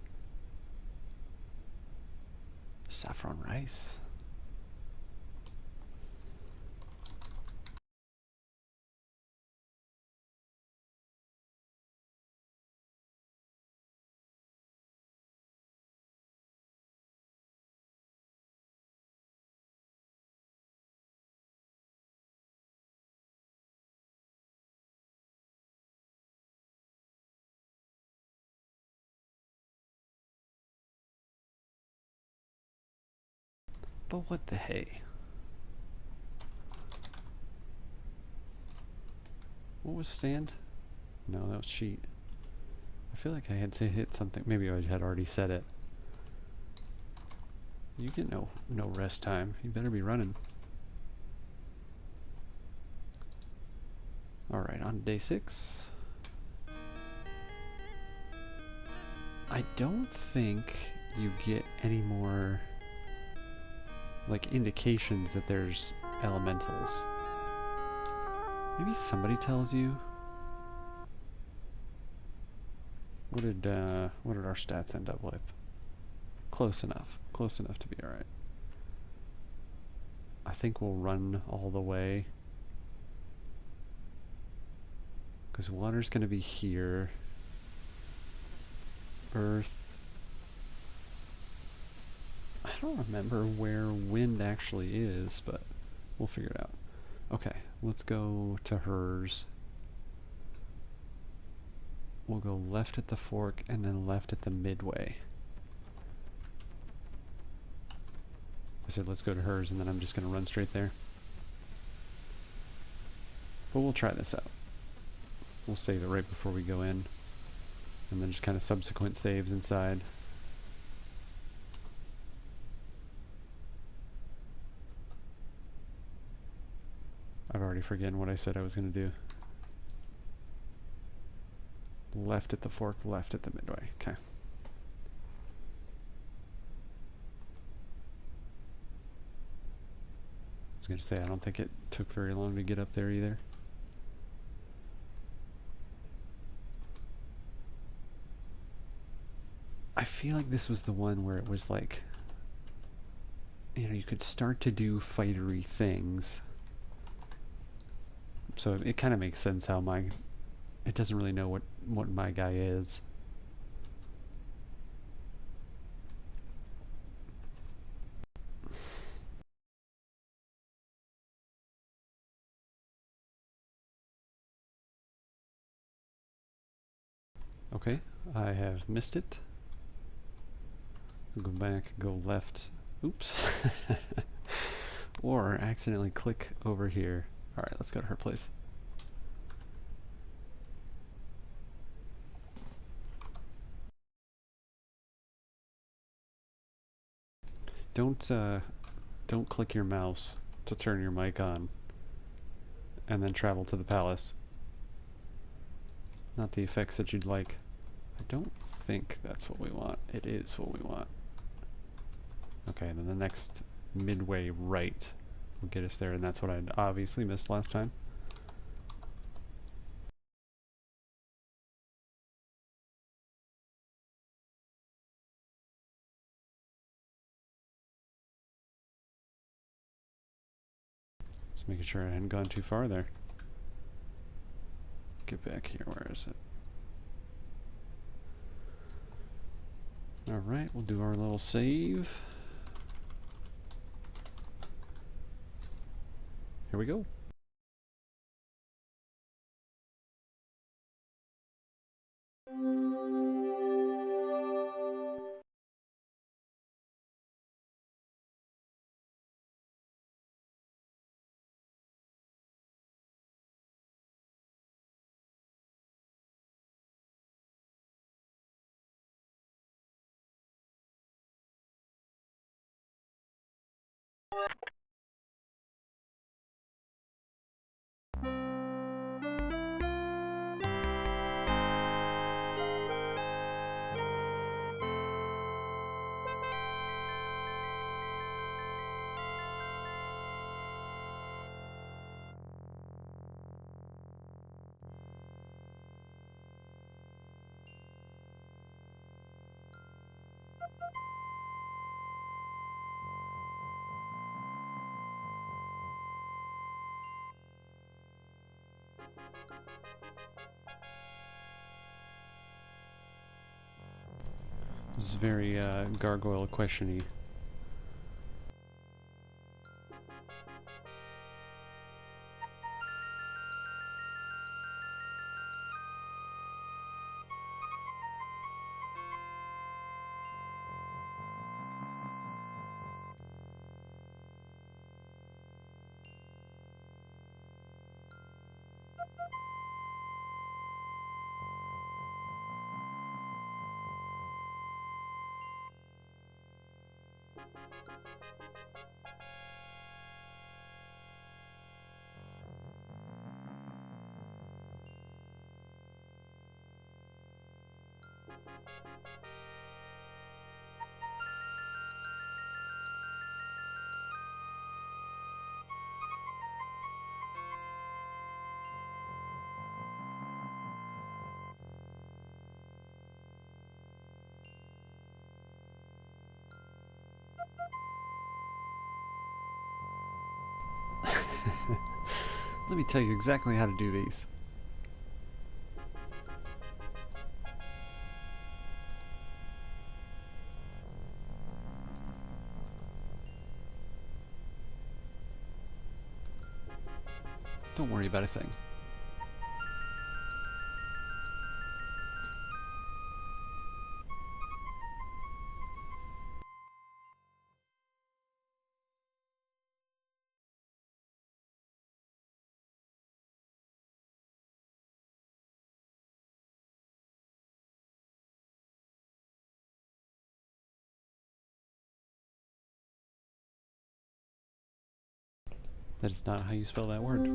Saffron rice. But what the hey? What was stand? No, that was sheet. I feel like I had to hit something. Maybe I had already said it. You get no rest time. You better be running. Alright, on to day 6. I don't think you get any more like indications that there's elementals. Maybe somebody tells you. What did our stats end up with? Close enough. Close enough to be alright. I think we'll run all the way. Because water's going to be here. Earth. I don't remember where wind actually is, but we'll figure it out. Okay, let's go to hers. We'll go left at the fork and then left at the midway. I said let's go to hers and then I'm just going to run straight there. But we'll try this out. We'll save it right before we go in. And then just kind of subsequent saves inside. I've already forgotten what I said I was going to do. Left at the fork, left at the midway. Okay. I was going to say, I don't think it took very long to get up there either. I feel like this was the one where it was like, you know, you could start to do fightery things. So it kind of makes sense how it doesn't really know what my guy is. Okay, I have missed it. Go back, go left. Oops. Or accidentally click over here. Alright, let's go to her place. Don't click your mouse to turn your mic on and then travel to the palace. Not the effects that you'd like. I don't think that's what we want. It is what we want. Okay, and then the next midway right will get us there, and that's what I'd obviously missed last time. Just making sure I hadn't gone too far there. Get back here, where is it? Alright, we'll do our little save. Here we go. This is very gargoyle question-y. Let me tell you exactly how to do these. Don't worry about a thing. That is not how you spell that word.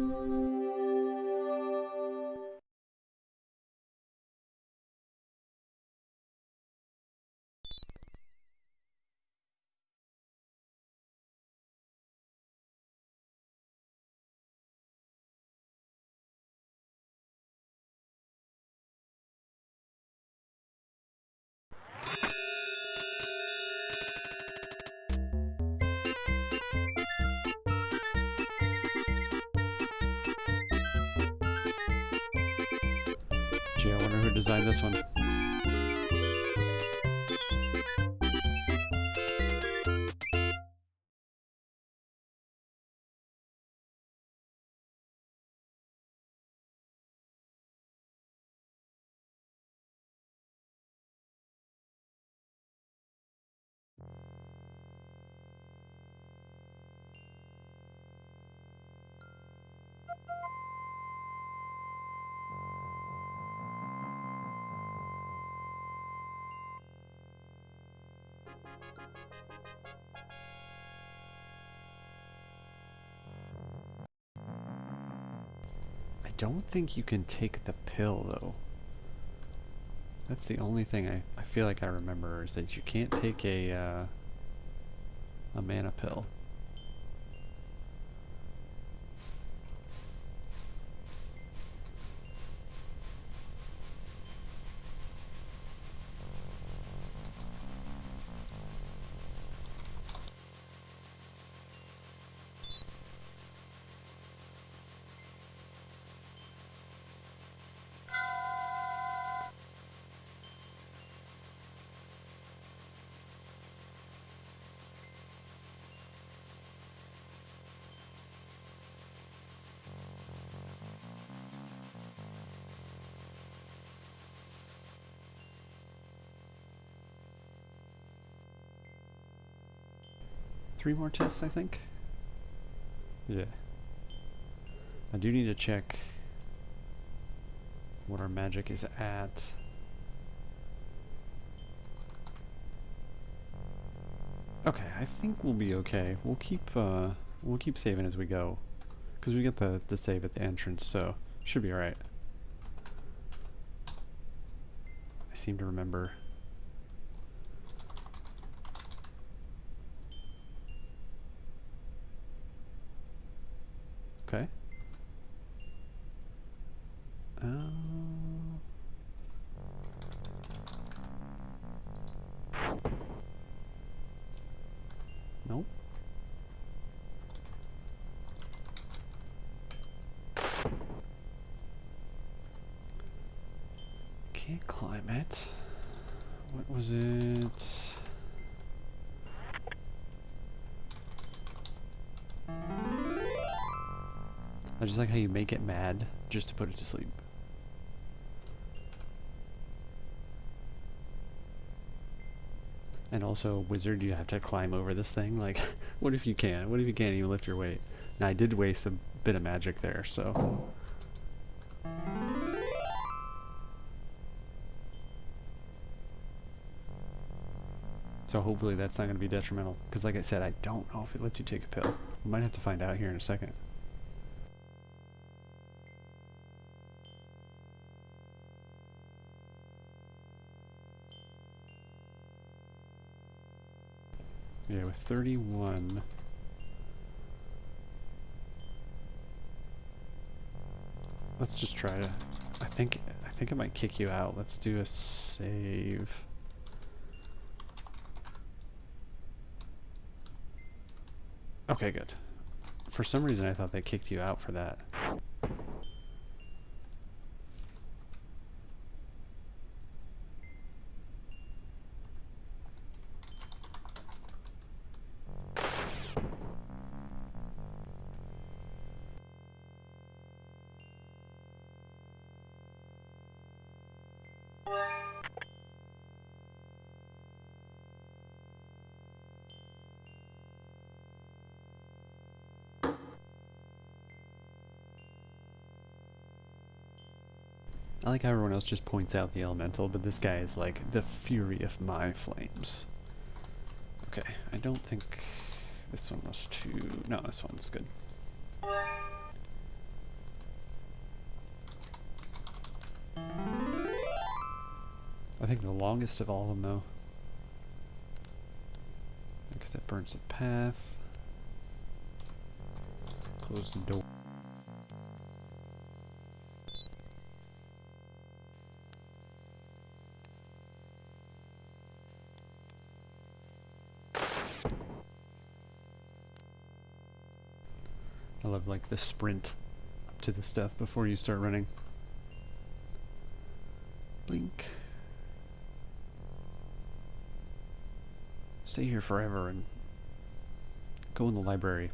Gee, I wonder who designed this one. I don't think you can take the pill, though. That's the only thing I feel like I remember, is that you can't take a mana pill. Three more tests, I think? Yeah. I do need to check what our magic is at. Okay, I think we'll be okay. We'll keep saving as we go, because we get the save at the entrance, so should be alright. I seem to remember. Okay. Nope. Can't climb it. What was it? I just like how you make it mad just to put it to sleep. And also, wizard, you have to climb over this thing. Like, what if you can't? What if you can't even lift your weight? Now, I did waste a bit of magic there, so. So hopefully that's not going to be detrimental. Because like I said, I don't know if it lets you take a pill. We might have to find out here in a second. Yeah, with 31. Let's just try to. I think it might kick you out. Let's do a save. Okay, good. For some reason, I thought they kicked you out for that. I like how everyone else just points out the elemental, but this guy is like the fury of my flames. Okay, I don't think this one was too. No, this one's good. I think the longest of all of them, though, because that burns a path. Close the door. I love like the sprint up to the stuff before you start running. Blink. Stay here forever and go in the library.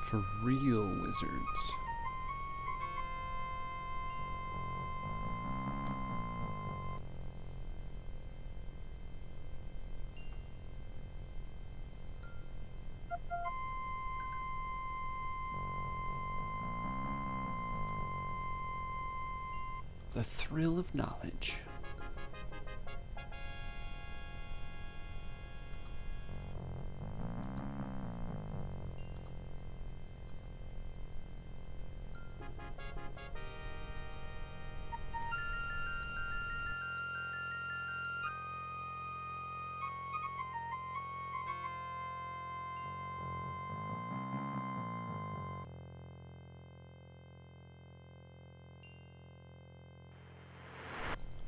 For real wizards. The thrill of knowledge.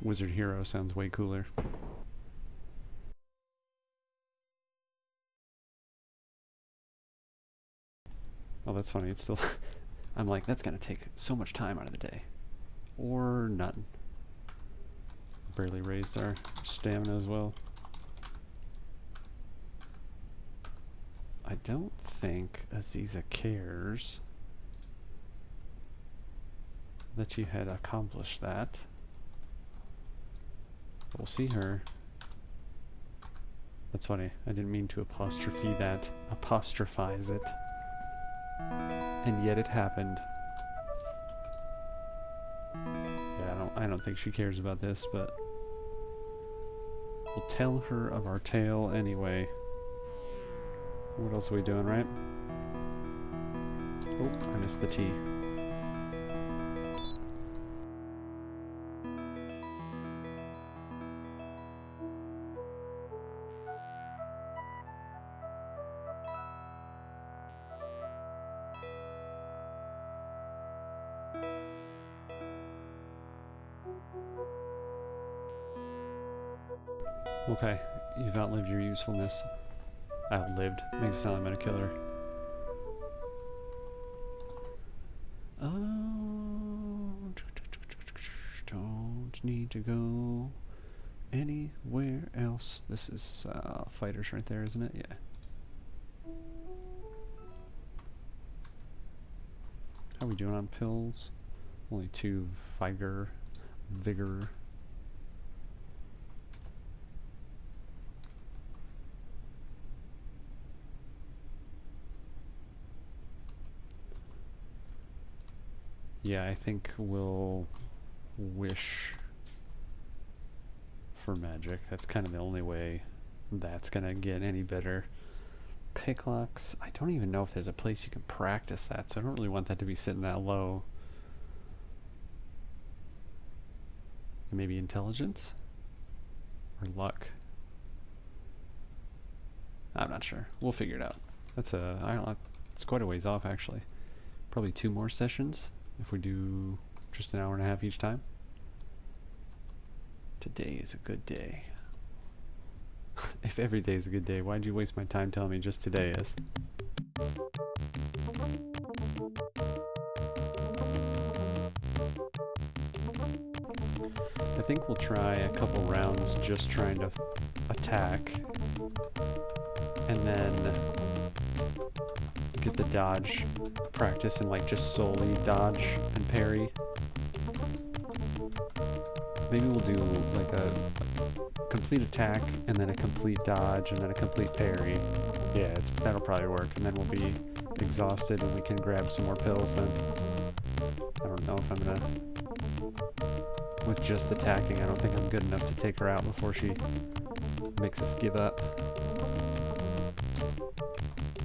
Wizard Hero sounds way cooler. Oh, that's funny. It's still... I'm like, that's gonna take so much time out of the day. Or none. Barely raised our stamina as well. I don't think Aziza cares that you had accomplished that. We'll see her. That's funny. I didn't mean to apostrophize it. And yet it happened. Yeah, I don't think she cares about this, but we'll tell her of our tale anyway. What else are we doing, right? Oh, I missed the T. Okay, you've outlived your usefulness. Outlived. Makes it sound like I'm gonna kill her. Oh, don't need to go anywhere else. This is fighters right there, isn't it? Yeah. How are we doing on pills? Only 2 vigor. Yeah, I think we'll wish for magic. That's kind of the only way that's gonna get any better. Picklocks. I don't even know if there's a place you can practice that, so I don't really want that to be sitting that low. And maybe intelligence? Or luck? I'm not sure. We'll figure it out. That's I don't know. It's quite a ways off, actually. Probably 2 more sessions if we do just an hour and a half each time. Today is a good day. If every day is a good day, why'd you waste my time telling me just today is? I think we'll try a couple rounds just trying to attack, and then get the dodge practice and like just solely dodge and parry. Maybe we'll do like a complete attack and then a complete dodge and then a complete parry. Yeah, that'll probably work, and then we'll be exhausted and we can grab some more pills then. I don't know if I'm gonna... With just attacking, I don't think I'm good enough to take her out before she makes us give up.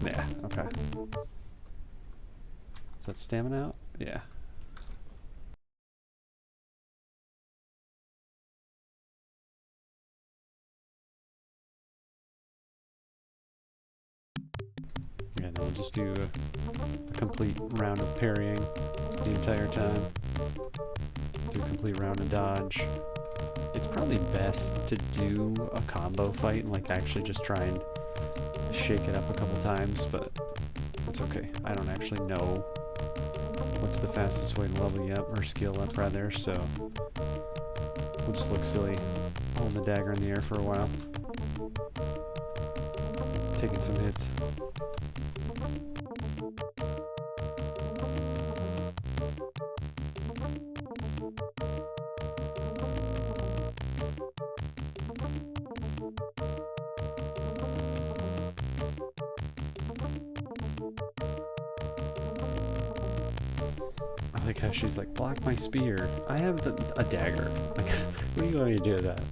Yeah, okay. Is that stamina out? Yeah. Yeah, no, we'll just do a complete round of parrying the entire time. Do a complete round of dodge. It's probably best to do a combo fight and like actually just try and shake it up a couple times, but it's okay. I don't actually know what's the fastest way to level you up, or skill up rather, so we'll just look silly holding the dagger in the air for a while. Taking some hits. I like how she's like, block my spear. I have a dagger. Like, what are you going to do with that?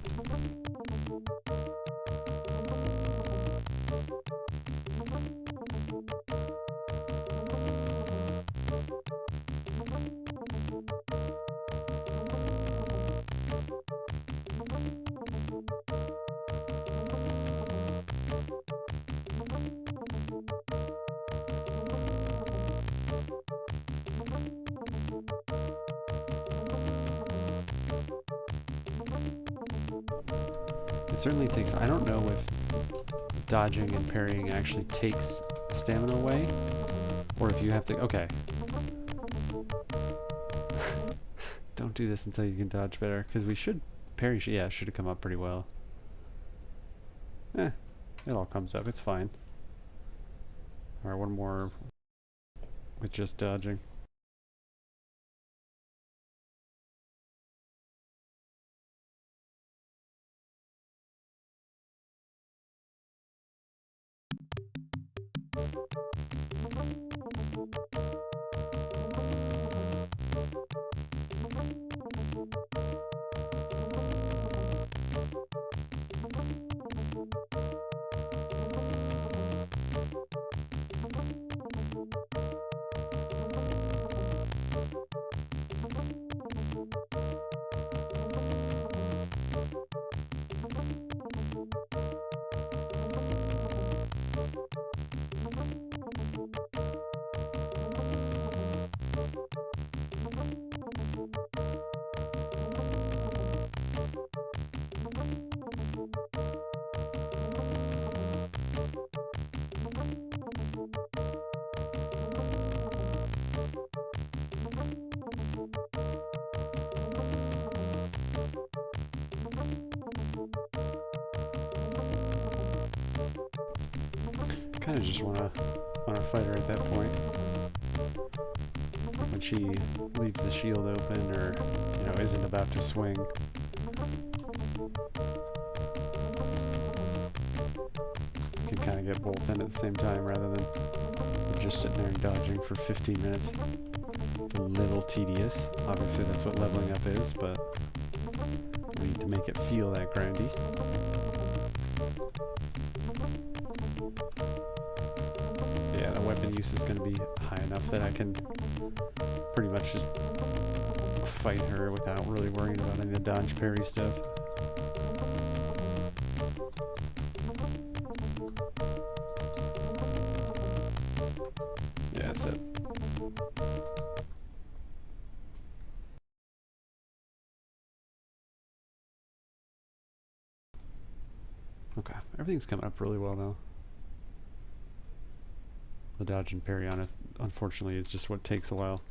certainly takes... I don't know if dodging and parrying actually takes stamina away, or if you have to... Okay. Don't do this until you can dodge better, because we should... Parry, yeah, should have come up pretty well. It all comes up. It's fine. Alright, one more with just dodging. Kind of just want to fight her at that point. When she leaves the shield open or, you know, isn't about to swing. You can kind of get both in at the same time rather than just sitting there and dodging for 15 minutes. It's a little tedious. Obviously that's what leveling up is, but we need to make it feel that grindy. Yeah, the weapon use is going to be high enough that I can pretty much just fight her without really worrying about any of the dodge parry stuff. Yeah, that's it. Okay, everything's coming up really well now. The dodge and parry on it, unfortunately, is just what takes a while.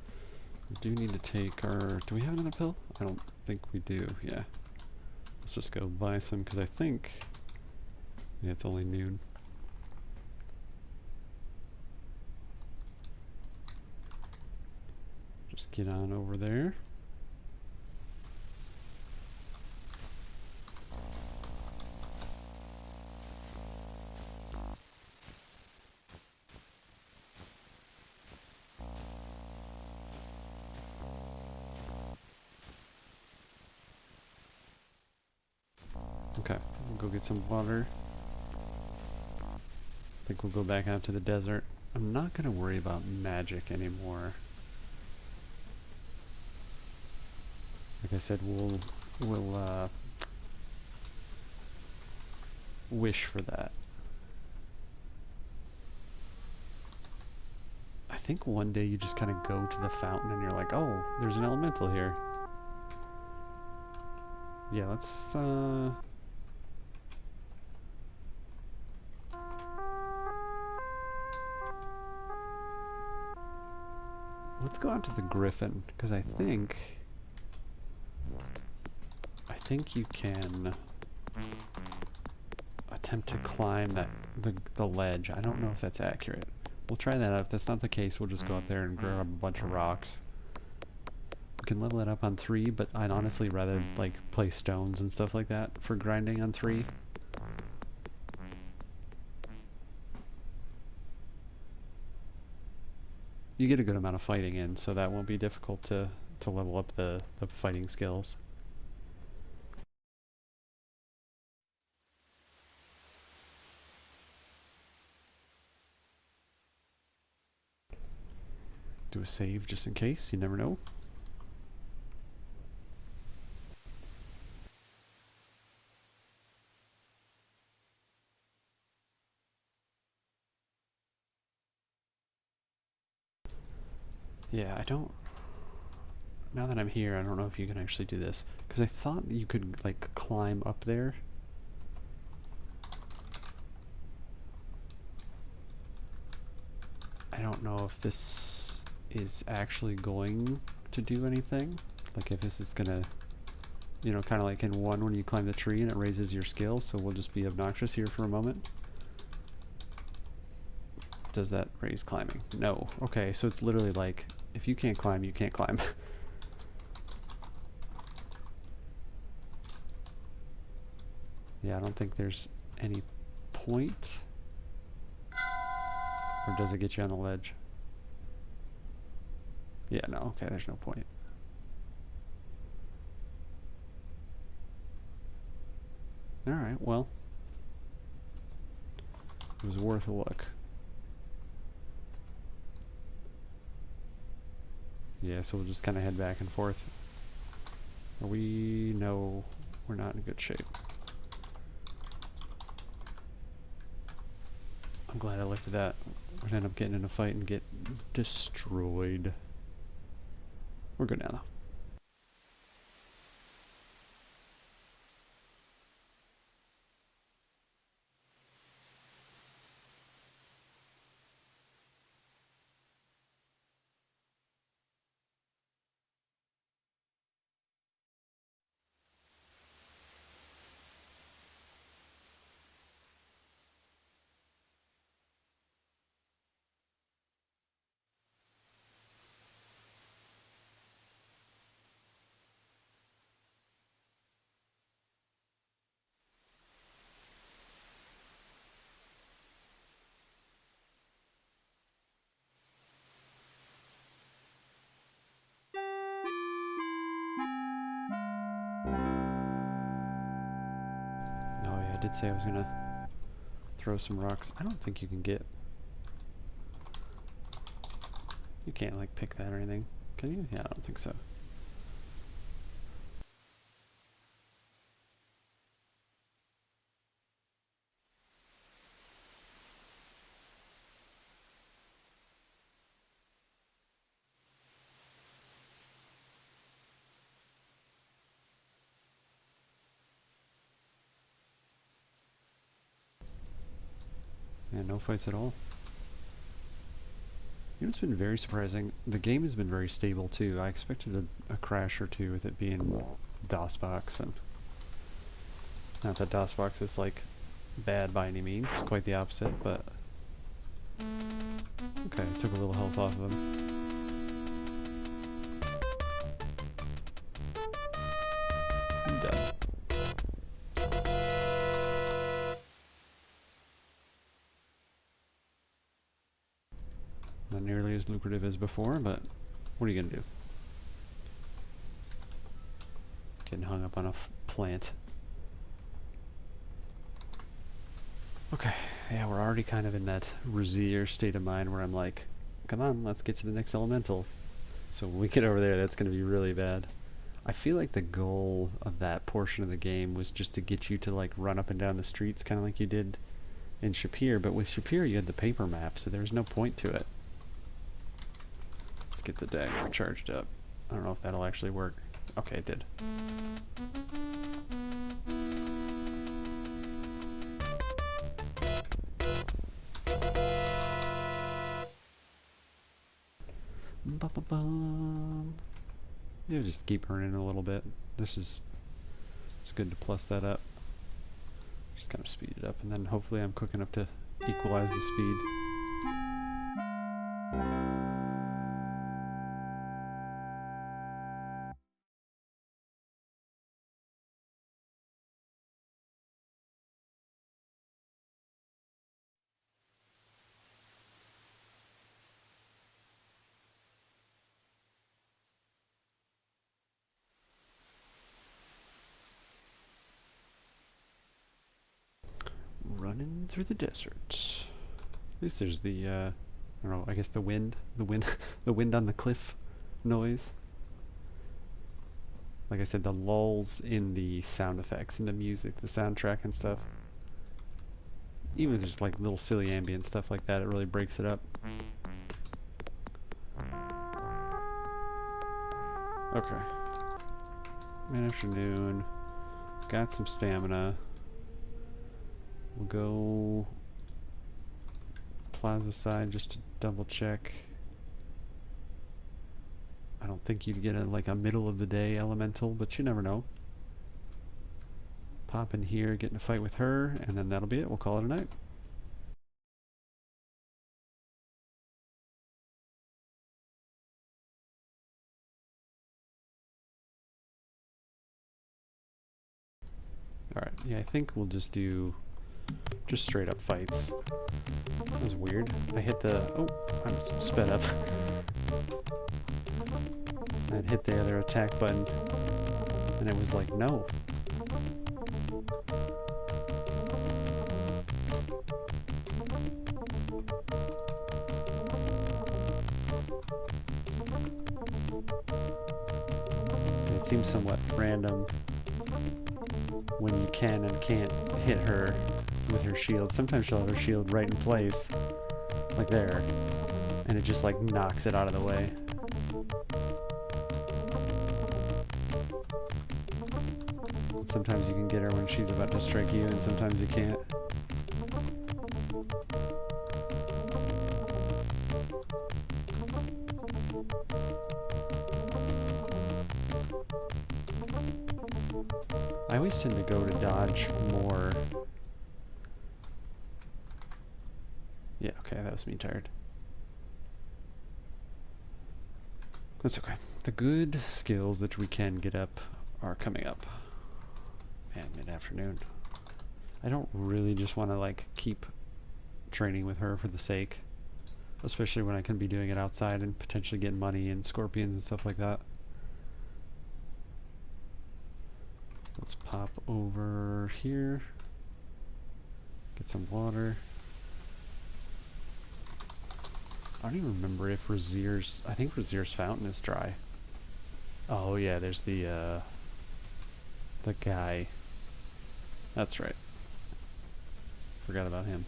We do need to take our... Do we have another pill? I don't think we do, yeah. Let's just go buy some, because I think... Yeah, it's only noon. Just get on over there. Okay, we'll go get some water. I think we'll go back out to the desert. I'm not going to worry about magic anymore. Like I said, we'll wish for that. I think one day you just kind of go to the fountain and you're like, oh, there's an elemental here. Yeah, let's go out to the Griffin, because I think you can attempt to climb the ledge. I don't know if that's accurate. We'll try that out. If that's not the case, we'll just go out there and grab a bunch of rocks. We can level it up on 3, but I'd honestly rather like play stones and stuff like that for grinding on 3. You get a good amount of fighting in, so that won't be difficult to level up the fighting skills. Do a save just in case, you never know. Yeah, I don't... Now that I'm here, I don't know if you can actually do this. Because I thought you could, like, climb up there. I don't know if this is actually going to do anything. Like if this is gonna, you know, kind of like in 1 when you climb the tree and it raises your skill, so we'll just be obnoxious here for a moment. Does that raise climbing? No. Okay, so it's literally like, if you can't climb, you can't climb. Yeah, I don't think there's any point. Or does it get you on the ledge? Yeah, no, okay, there's no point. Alright, well. It was worth a look. Yeah, so we'll just kind of head back and forth. We know we're not in good shape. I'm glad I lifted that. We'd end up getting in a fight and get destroyed. We're good now, though. Oh yeah, I did say I was gonna throw some rocks. I don't think you can get... You can't like pick that or anything, can you? Yeah, I don't think so. Yeah, no fights at all. You know, it's been very surprising. The game has been very stable too. I expected a crash or two with it being DOSBox, and not that DOSBox is like bad by any means. Quite the opposite, but okay, took a little health off of him. I'm dead. Not nearly as lucrative as before, but what are you gonna do? Getting hung up on a plant. Okay, yeah, we're already kind of in that Razier state of mind where I'm like, come on, let's get to the next elemental. So when we get over there, that's going to be really bad. I feel like the goal of that portion of the game was just to get you to like run up and down the streets, kind of like you did in Shapeir, but with Shapeir you had the paper map, so there was no point to it. Let's get the dagger charged up. I don't know if that'll actually work. Okay, it did. Ba-ba-bum. Yeah, just keep burning a little bit. This is it's good to plus that up. Just kind of speed it up, and then hopefully I'm quick enough to equalize the speed. Running through the desert. At least there's the, I don't know, I guess the wind, the wind on the cliff noise. Like I said, the lulls in the sound effects and the music, the soundtrack and stuff. Even if there's like little silly ambient stuff like that, it really breaks it up. Okay. Mid-afternoon. Got some stamina. We'll go plaza side just to double check. I don't think you'd get like a middle of the day elemental, but you never know. Pop in here, get in a fight with her, and then that'll be it. We'll call it a night. Alright, yeah, I think we'll just do just straight up fights. That was weird. I hit the... Oh, I'm sped up. I'd hit the other attack button, and it was like, no. It seems somewhat random when you can and can't hit her with her shield. Sometimes she'll have her shield right in place, like there, and it just like knocks it out of the way. Sometimes you can get her when she's about to strike you, and sometimes you can't. I always tend to go to dodge more. Yeah, okay, that was me tired. That's okay. The good skills that we can get up are coming up. Man, mid-afternoon. I don't really just want to like keep training with her for the sake, especially when I can be doing it outside and potentially get money and scorpions and stuff like that. Let's pop over here, get some water. I don't even remember if Razier's, I think Razier's fountain is dry. Oh yeah, there's the guy. That's right. Forgot about him.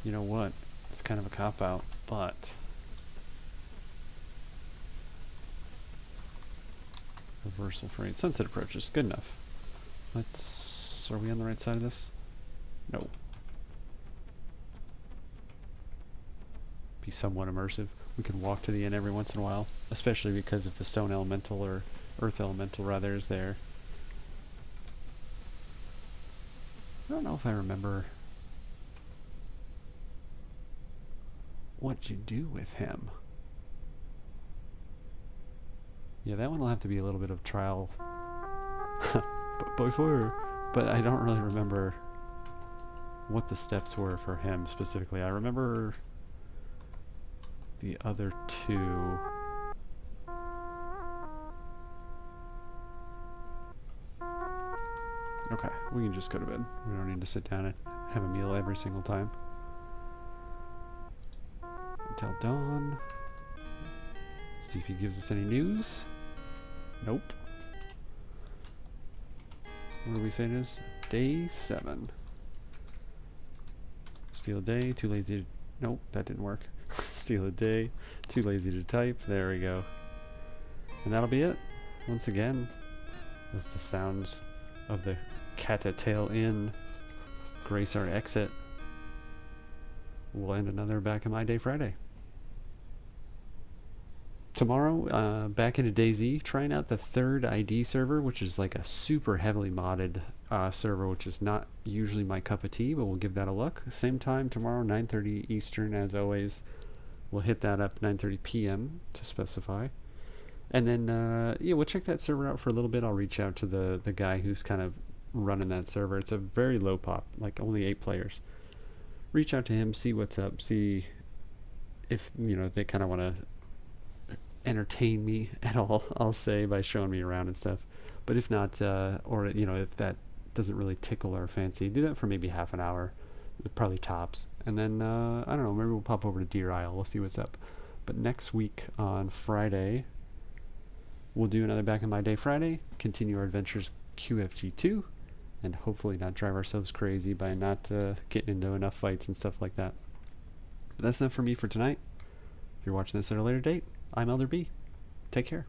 You know what? It's kind of a cop-out, but reversal freight. Sunset approaches. Good enough. Let's... Are we on the right side of this? No. Be somewhat immersive. We can walk to the end every once in a while, especially because if the stone elemental, or earth elemental rather, is there. I don't know if I remember what you do with him. Yeah, that one will have to be a little bit of trial by fire. But I don't really remember what the steps were for him specifically. I remember the other two. Okay, we can just go to bed. We don't need to sit down and have a meal every single time. Until dawn. See if he gives us any news. Nope. What do we say it is? Day 7. Steal a day, too lazy to... Nope, that didn't work. Steal a day, too lazy to type. There we go. And that'll be it. Once again, as the sounds of the Cat-a-tail Inn grace our exit, we'll end another Back in My Day Friday. Tomorrow, back into DayZ, trying out the 3rd ID server, which is like a super heavily modded server, which is not usually my cup of tea, but we'll give that a look. Same time tomorrow, 9:30 Eastern, as always. We'll hit that up 9:30 p.m. to specify. And then, yeah, we'll check that server out for a little bit. I'll reach out to the guy who's kind of running that server. It's a very low pop, like only 8 players. Reach out to him, see what's up, see if, you know, they kind of want to entertain me at all, I'll say, by showing me around and stuff. But if not, or, you know, if that doesn't really tickle our fancy, do that for maybe half an hour, probably tops. And then, I don't know, maybe we'll pop over to Deer Isle. We'll see what's up. But next week on Friday, we'll do another Back in My Day Friday, continue our adventures QFG2, and hopefully not drive ourselves crazy by not getting into enough fights and stuff like that. But that's enough for me for tonight. If you're watching this at a later date, I'm Elder B. Take care.